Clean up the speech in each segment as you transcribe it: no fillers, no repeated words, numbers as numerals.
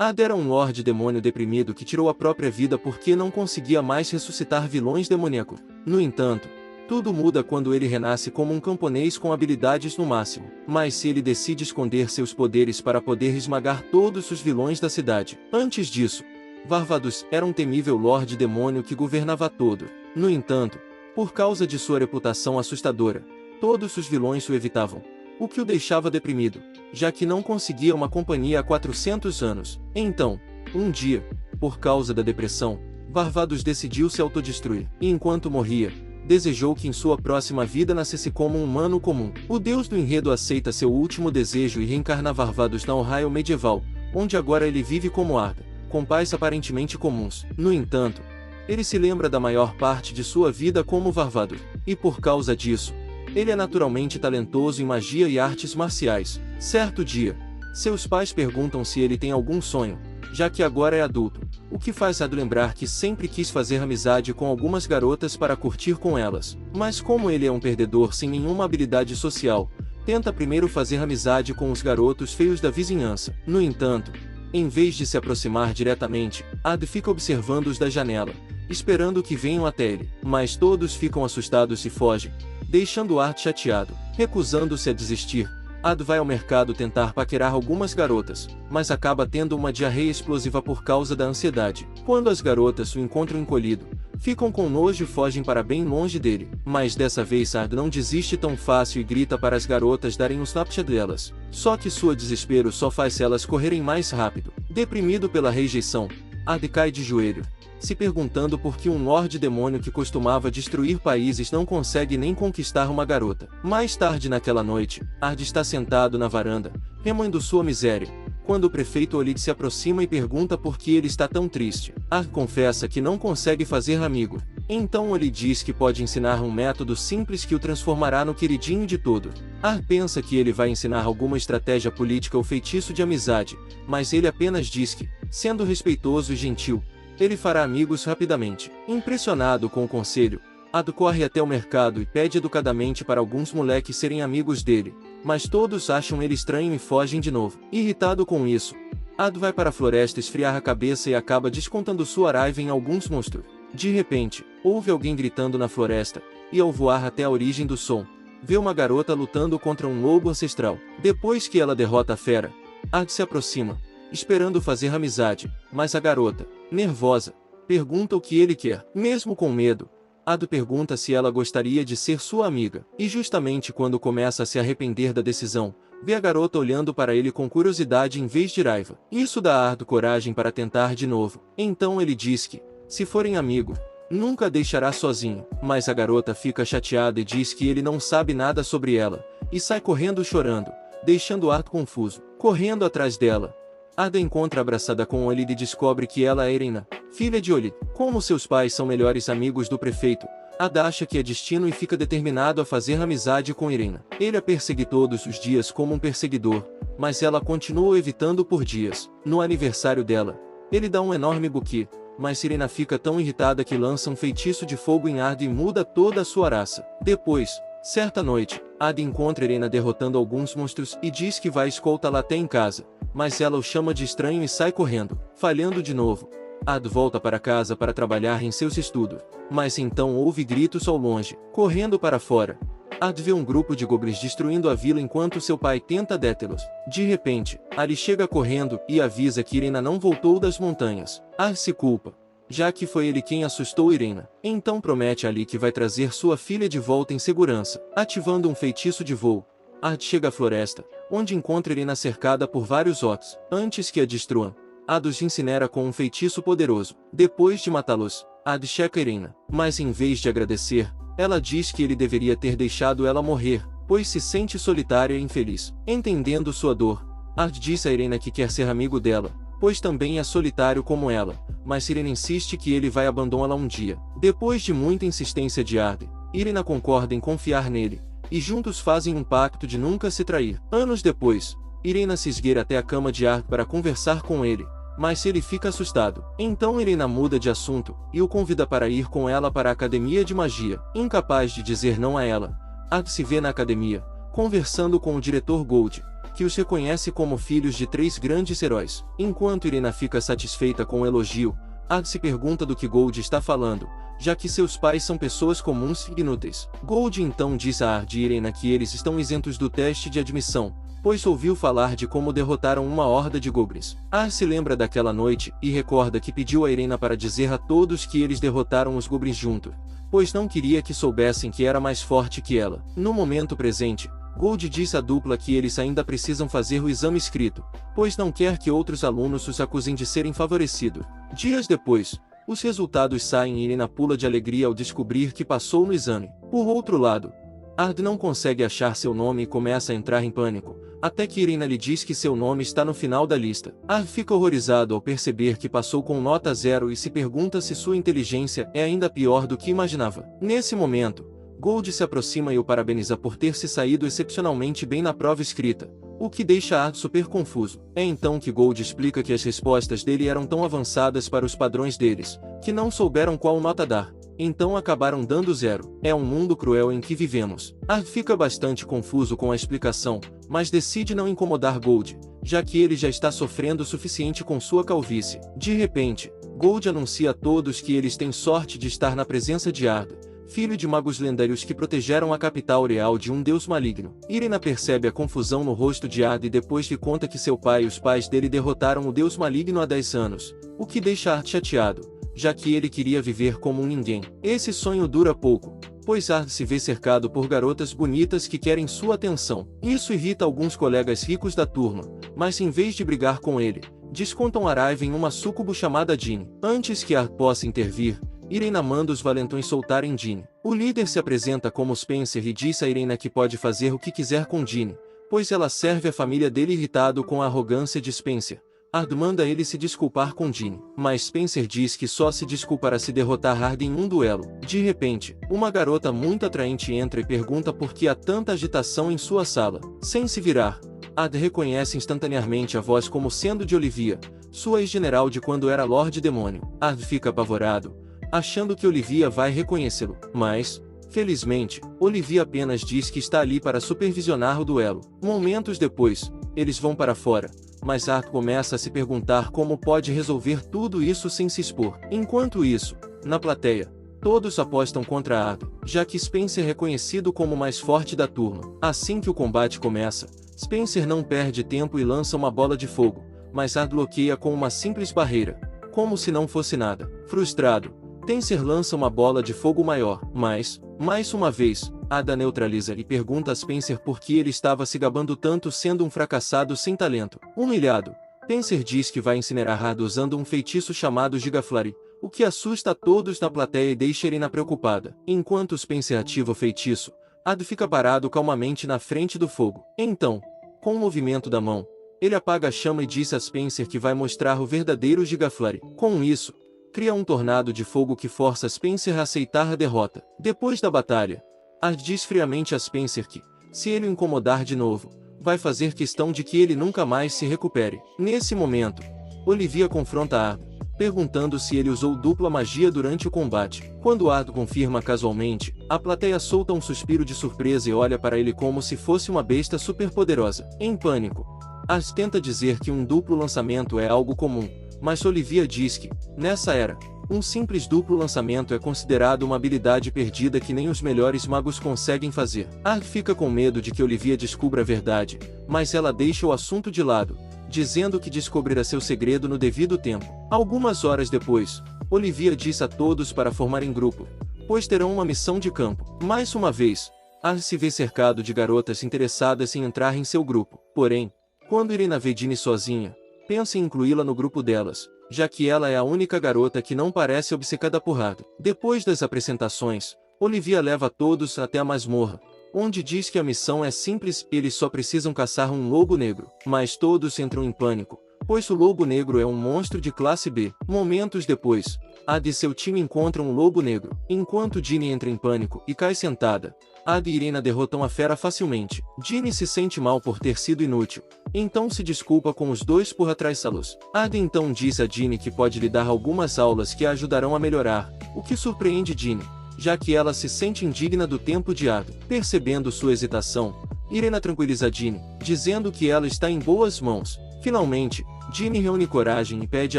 Ard era um Lorde Demônio deprimido que tirou a própria vida porque não conseguia mais ressuscitar vilões demoníacos. No entanto, tudo muda quando ele renasce como um camponês com habilidades no máximo. Mas se ele decide esconder seus poderes para poder esmagar todos os vilões da cidade. Antes disso, Varvados era um temível Lorde Demônio que governava todo. No entanto, por causa de sua reputação assustadora, todos os vilões o evitavam, o que o deixava deprimido, já que não conseguia uma companhia há 400 anos. Então, um dia, por causa da depressão, Varvados decidiu se autodestruir, e enquanto morria, desejou que em sua próxima vida nascesse como um humano comum. O deus do enredo aceita seu último desejo e reencarna Varvados na Ohio medieval, onde agora ele vive como Ard, com pais aparentemente comuns. No entanto, ele se lembra da maior parte de sua vida como Varvados, e por causa disso, ele é naturalmente talentoso em magia e artes marciais. Certo dia, seus pais perguntam se ele tem algum sonho, já que agora é adulto, o que faz Ard lembrar que sempre quis fazer amizade com algumas garotas para curtir com elas. Mas como ele é um perdedor sem nenhuma habilidade social, tenta primeiro fazer amizade com os garotos feios da vizinhança. No entanto, em vez de se aproximar diretamente, Ard fica observando-os da janela, esperando que venham até ele. Mas todos ficam assustados e fogem, deixando Ard chateado. Recusando-se a desistir, Ard vai ao mercado tentar paquerar algumas garotas, mas acaba tendo uma diarreia explosiva por causa da ansiedade. Quando as garotas o encontram encolhido, ficam com nojo e fogem para bem longe dele. Mas dessa vez Ard não desiste tão fácil e grita para as garotas darem um Snapchat delas. Só que sua desespero só faz elas correrem mais rápido. Deprimido pela rejeição, Ard cai de joelho, se perguntando por que um Lorde Demônio que costumava destruir países não consegue nem conquistar uma garota. Mais tarde naquela noite, Ard está sentado na varanda, remoendo sua miséria, quando o prefeito Olid se aproxima e pergunta por que ele está tão triste. Ard confessa que não consegue fazer amigo. Então Olid diz que pode ensinar um método simples que o transformará no queridinho de todo. Ard pensa que ele vai ensinar alguma estratégia política ou feitiço de amizade, mas ele apenas diz que, sendo respeitoso e gentil, ele fará amigos rapidamente. Impressionado com o conselho, Ard corre até o mercado e pede educadamente para alguns moleques serem amigos dele, mas todos acham ele estranho e fogem de novo. Irritado com isso, Ard vai para a floresta esfriar a cabeça e acaba descontando sua raiva em alguns monstros. De repente, ouve alguém gritando na floresta, e ao voar até a origem do som, vê uma garota lutando contra um lobo ancestral. Depois que ela derrota a fera, Ard se aproxima, esperando fazer amizade, mas a garota, nervosa, pergunta o que ele quer. Mesmo com medo, Ard pergunta se ela gostaria de ser sua amiga. E justamente quando começa a se arrepender da decisão, vê a garota olhando para ele com curiosidade em vez de raiva. Isso dá a Ard coragem para tentar de novo. Então ele diz que, se forem amigos, nunca a deixará sozinho. Mas a garota fica chateada e diz que ele não sabe nada sobre ela, e sai correndo chorando, deixando Ard confuso. Correndo atrás dela, Ard a encontra abraçada com Olid e descobre que ela é Irina, filha de Olid. Como seus pais são melhores amigos do prefeito, Ard acha que é destino e fica determinado a fazer amizade com Irina. Ele a persegue todos os dias como um perseguidor, mas ela continua evitando por dias. No aniversário dela, ele dá um enorme buquê, mas Irina fica tão irritada que lança um feitiço de fogo em Ard e muda toda a sua raça. Depois, certa noite, Ard encontra Irina derrotando alguns monstros e diz que vai escoltá-la até em casa, mas ela o chama de estranho e sai correndo. Falhando de novo, Ard volta para casa para trabalhar em seus estudos, mas então ouve gritos ao longe. Correndo para fora, Ard vê um grupo de goblins destruindo a vila enquanto seu pai tenta detê-los. De repente, Ali chega correndo e avisa que Irina não voltou das montanhas. Ard se culpa, já que foi ele quem assustou Irina. Então promete a Ali que vai trazer sua filha de volta em segurança. Ativando um feitiço de voo, Ard chega à floresta, onde encontra Irina cercada por vários orcs. Antes que a destruam, Ard os incinera com um feitiço poderoso. Depois de matá-los, Ard checa Irina, mas em vez de agradecer, ela diz que ele deveria ter deixado ela morrer, pois se sente solitária e infeliz. Entendendo sua dor, Ard diz a Irina que quer ser amigo dela, pois também é solitário como ela, mas Irina insiste que ele vai abandoná-la um dia. Depois de muita insistência de Ard, Irina concorda em confiar nele, e juntos fazem um pacto de nunca se trair. Anos depois, Irina se esgueira até a cama de Ard para conversar com ele, mas ele fica assustado. Então Irina muda de assunto, e o convida para ir com ela para a academia de magia. Incapaz de dizer não a ela, Ard se vê na academia, conversando com o diretor Gold, que os reconhece como filhos de 3 grandes heróis. Enquanto Irina fica satisfeita com o elogio, Ard se pergunta do que Gold está falando, já que seus pais são pessoas comuns e inúteis. Gold então diz a Ard e Irina que eles estão isentos do teste de admissão, pois ouviu falar de como derrotaram uma horda de goblins. Ard se lembra daquela noite e recorda que pediu a Irina para dizer a todos que eles derrotaram os goblins juntos, pois não queria que soubessem que era mais forte que ela. No momento presente, Gold diz à dupla que eles ainda precisam fazer o exame escrito, pois não quer que outros alunos os acusem de serem favorecidos. Dias depois, os resultados saem e Irina pula de alegria ao descobrir que passou no exame. Por outro lado, Ard não consegue achar seu nome e começa a entrar em pânico, até que Irina lhe diz que seu nome está no final da lista. Ard fica horrorizado ao perceber que passou com nota 0 e se pergunta se sua inteligência é ainda pior do que imaginava. Nesse momento, Gold se aproxima e o parabeniza por ter se saído excepcionalmente bem na prova escrita, o que deixa Ard super confuso. É então que Gold explica que as respostas dele eram tão avançadas para os padrões deles, que não souberam qual nota dar, então acabaram dando 0. É um mundo cruel em que vivemos. Ard fica bastante confuso com a explicação, mas decide não incomodar Gold, já que ele já está sofrendo o suficiente com sua calvície. De repente, Gold anuncia a todos que eles têm sorte de estar na presença de Ard, filho de magos lendários que protegeram a capital real de um deus maligno. Irina percebe a confusão no rosto de Ard e depois lhe conta que seu pai e os pais dele derrotaram o deus maligno há 10 anos, o que deixa Ard chateado, já que ele queria viver como um ninguém. Esse sonho dura pouco, pois Ard se vê cercado por garotas bonitas que querem sua atenção. Isso irrita alguns colegas ricos da turma, mas em vez de brigar com ele, descontam a raiva em uma súcubo chamada Jean. Antes que Ard possa intervir, Irina manda os valentões soltarem Jean. O líder se apresenta como Spencer e diz a Irina que pode fazer o que quiser com Jean, pois ela serve a família dele. Irritado com a arrogância de Spencer, Ard manda ele se desculpar com Jean, mas Spencer diz que só se desculpará se derrotar Ard em um duelo. De repente, uma garota muito atraente entra e pergunta por que há tanta agitação em sua sala. Sem se virar, Ard reconhece instantaneamente a voz como sendo de Olivia, sua ex-general de quando era Lorde Demônio. Ard fica apavorado, achando que Olivia vai reconhecê-lo, mas, felizmente, Olivia apenas diz que está ali para supervisionar o duelo. Momentos depois, eles vão para fora, mas Ard começa a se perguntar como pode resolver tudo isso sem se expor. Enquanto isso, na plateia, todos apostam contra Ard, já que Spencer é reconhecido como o mais forte da turma. Assim que o combate começa, Spencer não perde tempo e lança uma bola de fogo, mas Ard bloqueia com uma simples barreira, como se não fosse nada. Frustrado, Spencer lança uma bola de fogo maior, mas, mais uma vez, Ard a neutraliza e pergunta a Spencer por que ele estava se gabando tanto sendo um fracassado sem talento. Humilhado, Spencer diz que vai incinerar Ard usando um feitiço chamado Gigaflare, o que assusta a todos na plateia e deixa Irina preocupada. Enquanto Spencer ativa o feitiço, Ard fica parado calmamente na frente do fogo. Então, com um movimento da mão, ele apaga a chama e diz a Spencer que vai mostrar o verdadeiro Gigaflare. Com isso, cria um tornado de fogo que força Spencer a aceitar a derrota. Depois da batalha, Ard diz friamente a Spencer que, se ele o incomodar de novo, vai fazer questão de que ele nunca mais se recupere. Nesse momento, Olivia confronta Ard, perguntando se ele usou dupla magia durante o combate. Quando Ard confirma casualmente, a plateia solta um suspiro de surpresa e olha para ele como se fosse uma besta superpoderosa. Em pânico, Ard tenta dizer que um duplo lançamento é algo comum, mas Olivia diz que, nessa era, um simples duplo lançamento é considerado uma habilidade perdida que nem os melhores magos conseguem fazer. Ard fica com medo de que Olivia descubra a verdade, mas ela deixa o assunto de lado, dizendo que descobrirá seu segredo no devido tempo. Algumas horas depois, Olivia diz a todos para formarem grupo, pois terão uma missão de campo. Mais uma vez, Ard se vê cercado de garotas interessadas em entrar em seu grupo. Porém, quando Irina vê Ginny sozinha, pensa em incluí-la no grupo delas, já que ela é a única garota que não parece obcecada por Ard. Depois das apresentações, Olivia leva todos até a masmorra, onde diz que a missão é simples, eles só precisam caçar um lobo negro. Mas todos entram em pânico, pois o lobo negro é um monstro de classe B. Momentos depois, Ard e seu time encontram um lobo negro. Enquanto Ginny entra em pânico e cai sentada, Ard e Irina derrotam a fera facilmente. Ginny se sente mal por ter sido inútil, então se desculpa com os dois por atraiçá-los. Ard então diz a Ginny que pode lhe dar algumas aulas que a ajudarão a melhorar, o que surpreende Ginny, já que ela se sente indigna do tempo de Ard. Percebendo sua hesitação, Irena tranquiliza Ginny, dizendo que ela está em boas mãos. Finalmente, Ginny reúne coragem e pede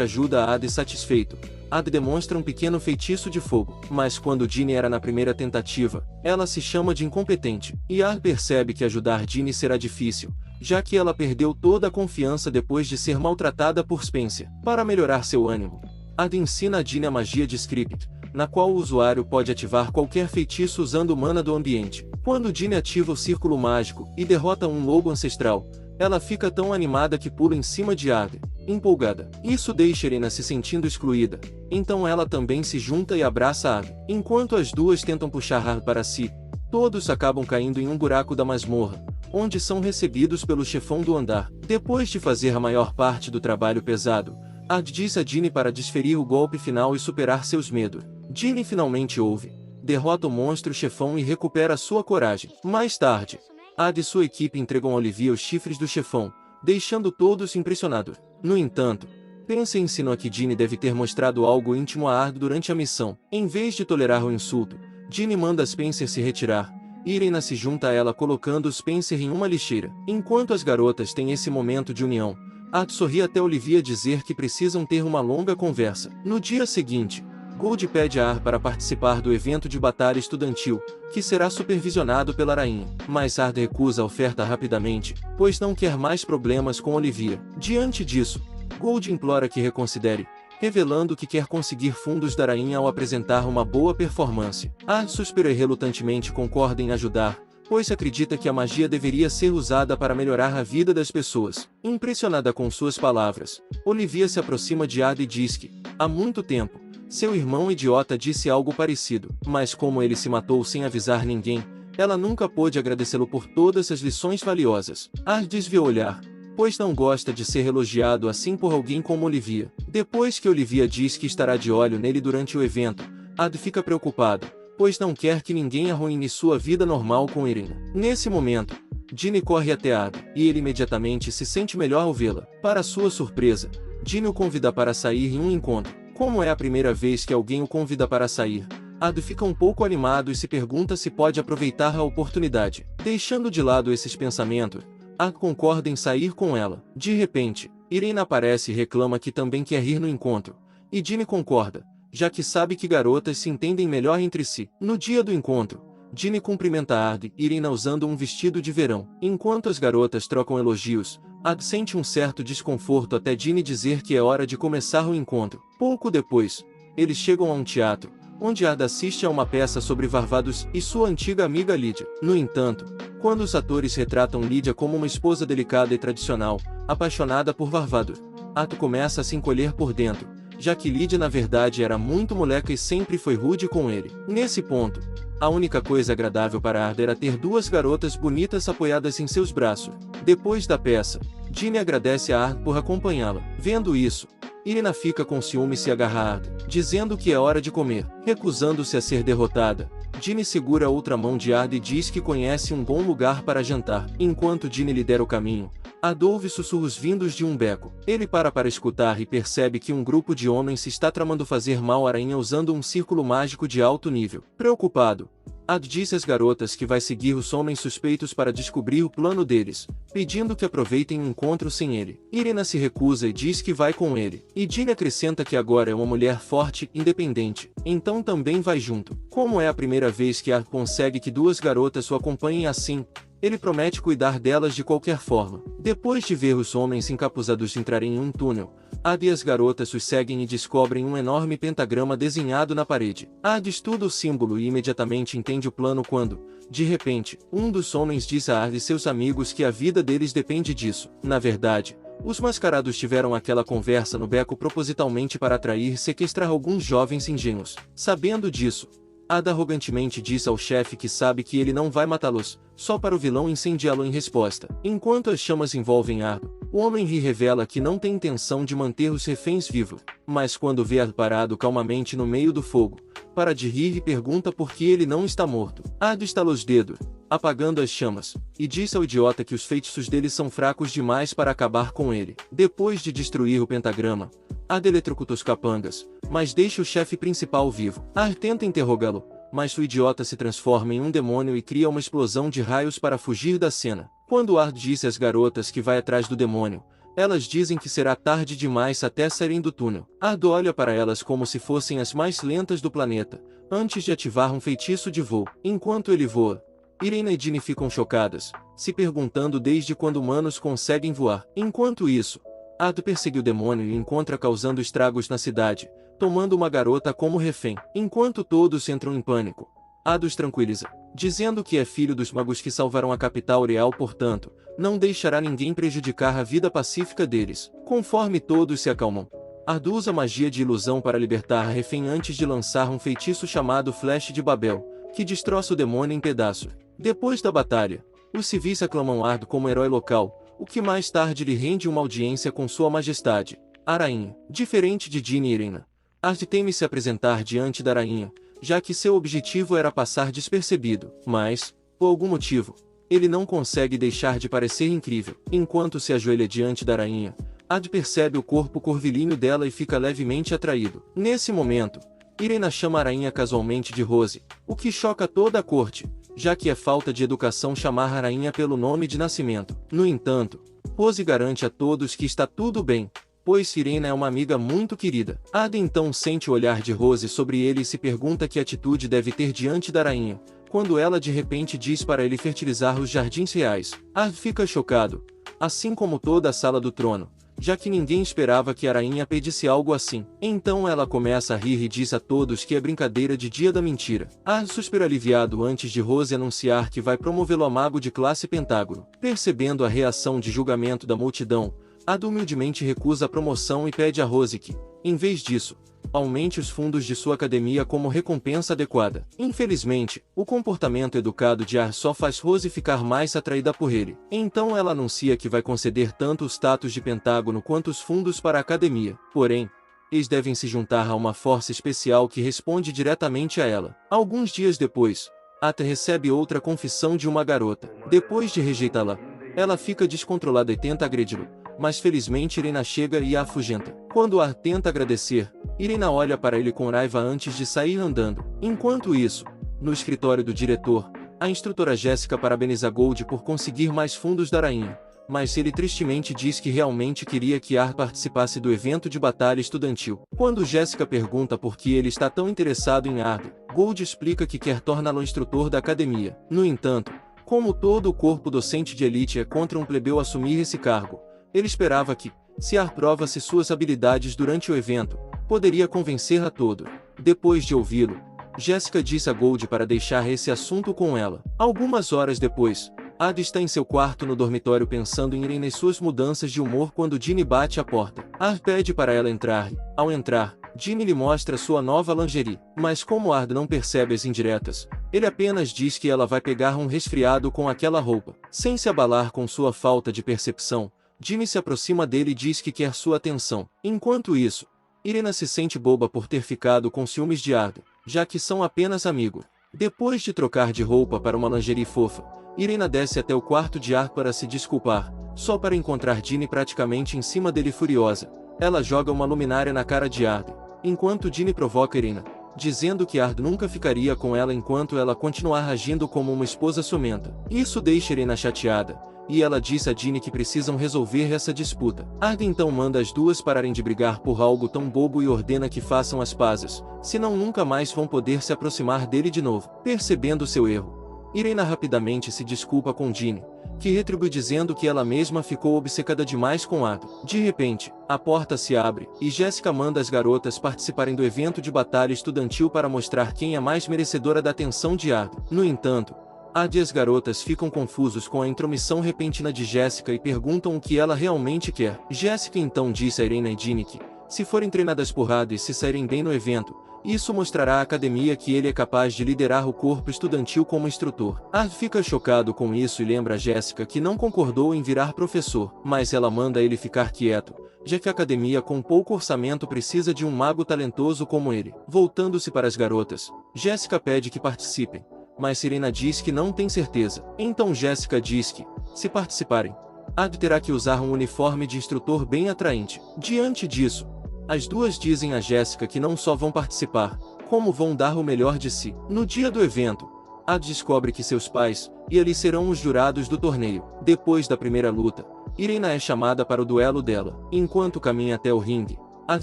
ajuda a Ade satisfeito. Ade demonstra um pequeno feitiço de fogo, mas quando Ginny era na primeira tentativa, ela se chama de incompetente, e Ade percebe que ajudar Ginny será difícil, já que ela perdeu toda a confiança depois de ser maltratada por Spencer. Para melhorar seu ânimo, Ade ensina a Ginny a magia de Script, na qual o usuário pode ativar qualquer feitiço usando o mana do ambiente. Quando Ginny ativa o círculo mágico e derrota um lobo ancestral, ela fica tão animada que pula em cima de Ade, empolgada. Isso deixa Irena se sentindo excluída, então ela também se junta e abraça Ade. Enquanto as duas tentam puxar Ade para si, todos acabam caindo em um buraco da masmorra, onde são recebidos pelo chefão do andar. Depois de fazer a maior parte do trabalho pesado, Ade diz a Ginny para desferir o golpe final e superar seus medos. Ginny finalmente ouve, derrota o monstro chefão e recupera sua coragem. Mais tarde, Ade e sua equipe entregam a Olivia os chifres do chefão, deixando todos impressionados. No entanto, Spencer ensinou que Ginny deve ter mostrado algo íntimo a Ade durante a missão. Em vez de tolerar o insulto, Ginny manda Spencer se retirar. Irena se junta a ela colocando Spencer em uma lixeira. Enquanto as garotas têm esse momento de união, Ade sorri até Olivia dizer que precisam ter uma longa conversa. No dia seguinte, Gold pede a Ar para participar do evento de batalha estudantil, que será supervisionado pela rainha, mas Ar recusa a oferta rapidamente, pois não quer mais problemas com Olivia. Diante disso, Gold implora que reconsidere, revelando que quer conseguir fundos da rainha ao apresentar uma boa performance. Ar suspira e relutantemente concorda em ajudar, pois acredita que a magia deveria ser usada para melhorar a vida das pessoas. Impressionada com suas palavras, Olivia se aproxima de Ade e diz que, há muito tempo, seu irmão idiota disse algo parecido, mas como ele se matou sem avisar ninguém, ela nunca pôde agradecê-lo por todas as lições valiosas. Ade desvia o olhar, pois não gosta de ser elogiado assim por alguém como Olivia. Depois que Olivia diz que estará de olho nele durante o evento, Ade fica preocupada, pois não quer que ninguém arruine sua vida normal com Irena. Nesse momento, Ginny corre até Ade, e ele imediatamente se sente melhor ao vê-la. Para sua surpresa, Ginny o convida para sair em um encontro. Como é a primeira vez que alguém o convida para sair, Ade fica um pouco animado e se pergunta se pode aproveitar a oportunidade. Deixando de lado esses pensamentos, Ade concorda em sair com ela. De repente, Irena aparece e reclama que também quer ir no encontro, e Ginny concorda, já que sabe que garotas se entendem melhor entre si. No dia do encontro, Ginny cumprimenta Ade e Irena usando um vestido de verão. Enquanto as garotas trocam elogios, Ade sente um certo desconforto até Ginny dizer que é hora de começar o encontro. Pouco depois, eles chegam a um teatro, onde Ade assiste a uma peça sobre Varvados e sua antiga amiga Lydia. No entanto, quando os atores retratam Lydia como uma esposa delicada e tradicional, apaixonada por Varvados, Ade começa a se encolher por dentro, já que Lydia na verdade era muito moleca e sempre foi rude com ele. Nesse ponto, a única coisa agradável para Ade era ter duas garotas bonitas apoiadas em seus braços. Depois da peça, Ginny agradece a Ade por acompanhá-la. Vendo isso, Irena fica com ciúme e se agarra a Ade, dizendo que é hora de comer. Recusando-se a ser derrotada, Ginny segura a outra mão de Ade e diz que conhece um bom lugar para jantar. Enquanto Ginny lidera o caminho, Ade ouve sussurros vindos de um beco. Ele para escutar e percebe que um grupo de homens está tramando fazer mal à rainha usando um círculo mágico de alto nível. Preocupado, Ade disse às garotas que vai seguir os homens suspeitos para descobrir o plano deles, pedindo que aproveitem o encontro sem ele. Irena se recusa e diz que vai com ele, e Ginny acrescenta que agora é uma mulher forte e independente, então também vai junto. Como é a primeira vez que Ade consegue que duas garotas o acompanhem assim, ele promete cuidar delas de qualquer forma. Depois de ver os homens encapuzados entrarem em um túnel, Ade e as garotas os seguem e descobrem um enorme pentagrama desenhado na parede. Ade estuda o símbolo e imediatamente entende o plano quando, de repente, um dos homens diz a Ade e seus amigos que a vida deles depende disso. Na verdade, os mascarados tiveram aquela conversa no beco propositalmente para atrair e sequestrar alguns jovens ingênuos. Sabendo disso, Ade arrogantemente diz ao chefe que sabe que ele não vai matá-los, só para o vilão incendiá-lo em resposta. Enquanto as chamas envolvem Ade, o homem ri revela que não tem intenção de manter os reféns vivos, mas quando vê Ade parado calmamente no meio do fogo, para de rir e pergunta por que ele não está morto. Ade estala os dedos, apagando as chamas, e diz ao idiota que os feitiços dele são fracos demais para acabar com ele. Depois de destruir o pentagrama, Ade eletrocuta os capangas, mas deixa o chefe principal vivo. Ade tenta interrogá-lo, mas o idiota se transforma em um demônio e cria uma explosão de raios para fugir da cena. Quando Ard disse às garotas que vai atrás do demônio, elas dizem que será tarde demais até saírem do túnel. Ard olha para elas como se fossem as mais lentas do planeta, antes de ativar um feitiço de voo. Enquanto ele voa, Irena e Ginny ficam chocadas, se perguntando desde quando humanos conseguem voar. Enquanto isso, Ard persegue o demônio e encontra causando estragos na cidade, tomando uma garota como refém. Enquanto todos entram em pânico, Ard os tranquiliza, dizendo que é filho dos magos que salvaram a capital real, portanto, não deixará ninguém prejudicar a vida pacífica deles. Conforme todos se acalmam, Ard usa magia de ilusão para libertar a refém antes de lançar um feitiço chamado Flash de Babel, que destroça o demônio em pedaços. Depois da batalha, os civis aclamam Ard como herói local, o que mais tarde lhe rende uma audiência com Sua Majestade, a rainha. Diferente de Ginny e Irena, Ard teme se apresentar diante da rainha, já que seu objetivo era passar despercebido, mas, por algum motivo, ele não consegue deixar de parecer incrível. Enquanto se ajoelha diante da rainha, Ard percebe o corpo curvilíneo dela e fica levemente atraído. Nesse momento, Irena chama a rainha casualmente de Rose, o que choca toda a corte, já que é falta de educação chamar a rainha pelo nome de nascimento. No entanto, Rose garante a todos que está tudo bem, pois Irena é uma amiga muito querida. Ard então sente o olhar de Rose sobre ele e se pergunta que atitude deve ter diante da rainha, quando ela de repente diz para ele fertilizar os jardins reais. Ard fica chocado, assim como toda a sala do trono, já que ninguém esperava que a rainha pedisse algo assim. Então ela começa a rir e diz a todos que é brincadeira de dia da mentira. Ard suspira aliviado antes de Rose anunciar que vai promovê-lo a mago de classe Pentágono. Percebendo a reação de julgamento da multidão, Ard humildemente recusa a promoção e pede a Rose que, em vez disso, aumente os fundos de sua academia como recompensa adequada. Infelizmente, o comportamento educado de Ard só faz Rose ficar mais atraída por ele. Então ela anuncia que vai conceder tanto o status de Pentágono quanto os fundos para a academia. Porém, eles devem se juntar a uma força especial que responde diretamente a ela. Alguns dias depois, Ard recebe outra confissão de uma garota. Depois de rejeitá-la, ela fica descontrolada e tenta agredi-lo, mas felizmente Irena chega e a afugenta. Quando Ard tenta agradecer, Irena olha para ele com raiva antes de sair andando. Enquanto isso, no escritório do diretor, a instrutora Jéssica parabeniza Gold por conseguir mais fundos da rainha, mas ele tristemente diz que realmente queria que Ard participasse do evento de batalha estudantil. Quando Jéssica pergunta por que ele está tão interessado em Ard, Gold explica que quer torná-lo instrutor da academia. No entanto, como todo o corpo docente de elite é contra um plebeu assumir esse cargo, ele esperava que, se Ard provasse suas habilidades durante o evento, poderia convencer a todo. Depois de ouvi-lo, Jéssica disse a Gold para deixar esse assunto com ela. Algumas horas depois, Ard está em seu quarto no dormitório pensando em Irene e suas mudanças de humor quando Ginny bate à porta. Ard pede para ela entrar e, ao entrar, Ginny lhe mostra sua nova lingerie. Mas como Ard não percebe as indiretas, ele apenas diz que ela vai pegar um resfriado com aquela roupa. Sem se abalar com sua falta de percepção, Ginny se aproxima dele e diz que quer sua atenção. Enquanto isso, Irena se sente boba por ter ficado com ciúmes de Ard, já que são apenas amigos. Depois de trocar de roupa para uma lingerie fofa, Irena desce até o quarto de Ard para se desculpar, só para encontrar Ginny praticamente em cima dele furiosa. Ela joga uma luminária na cara de Ard, enquanto Ginny provoca Irena, dizendo que Ard nunca ficaria com ela enquanto ela continuar agindo como uma esposa ciumenta. Isso deixa Irena chateada, e ela diz a Ginny que precisam resolver essa disputa. Ard então manda as duas pararem de brigar por algo tão bobo e ordena que façam as pazes, senão nunca mais vão poder se aproximar dele de novo. Percebendo seu erro, Irena rapidamente se desculpa com Ginny, que retribui dizendo que ela mesma ficou obcecada demais com Ard. De repente, a porta se abre, e Jéssica manda as garotas participarem do evento de batalha estudantil para mostrar quem é mais merecedora da atenção de Ard. No entanto, Ard e as garotas ficam confusos com a intromissão repentina de Jéssica e perguntam o que ela realmente quer. Jéssica então disse a Irena e Ginny que, se forem treinadas por Ard e se saírem bem no evento, isso mostrará à academia que ele é capaz de liderar o corpo estudantil como instrutor. Ard fica chocado com isso e lembra a Jéssica que não concordou em virar professor, mas ela manda ele ficar quieto, já que a academia com pouco orçamento precisa de um mago talentoso como ele. Voltando-se para as garotas, Jéssica pede que participem, mas Irena diz que não tem certeza. Então Jéssica diz que, se participarem, Ard terá que usar um uniforme de instrutor bem atraente. Diante disso, as duas dizem a Jéssica que não só vão participar, como vão dar o melhor de si. No dia do evento, Ard descobre que seus pais e ali serão os jurados do torneio. Depois da primeira luta, Irina é chamada para o duelo dela. Enquanto caminha até o ringue, Ard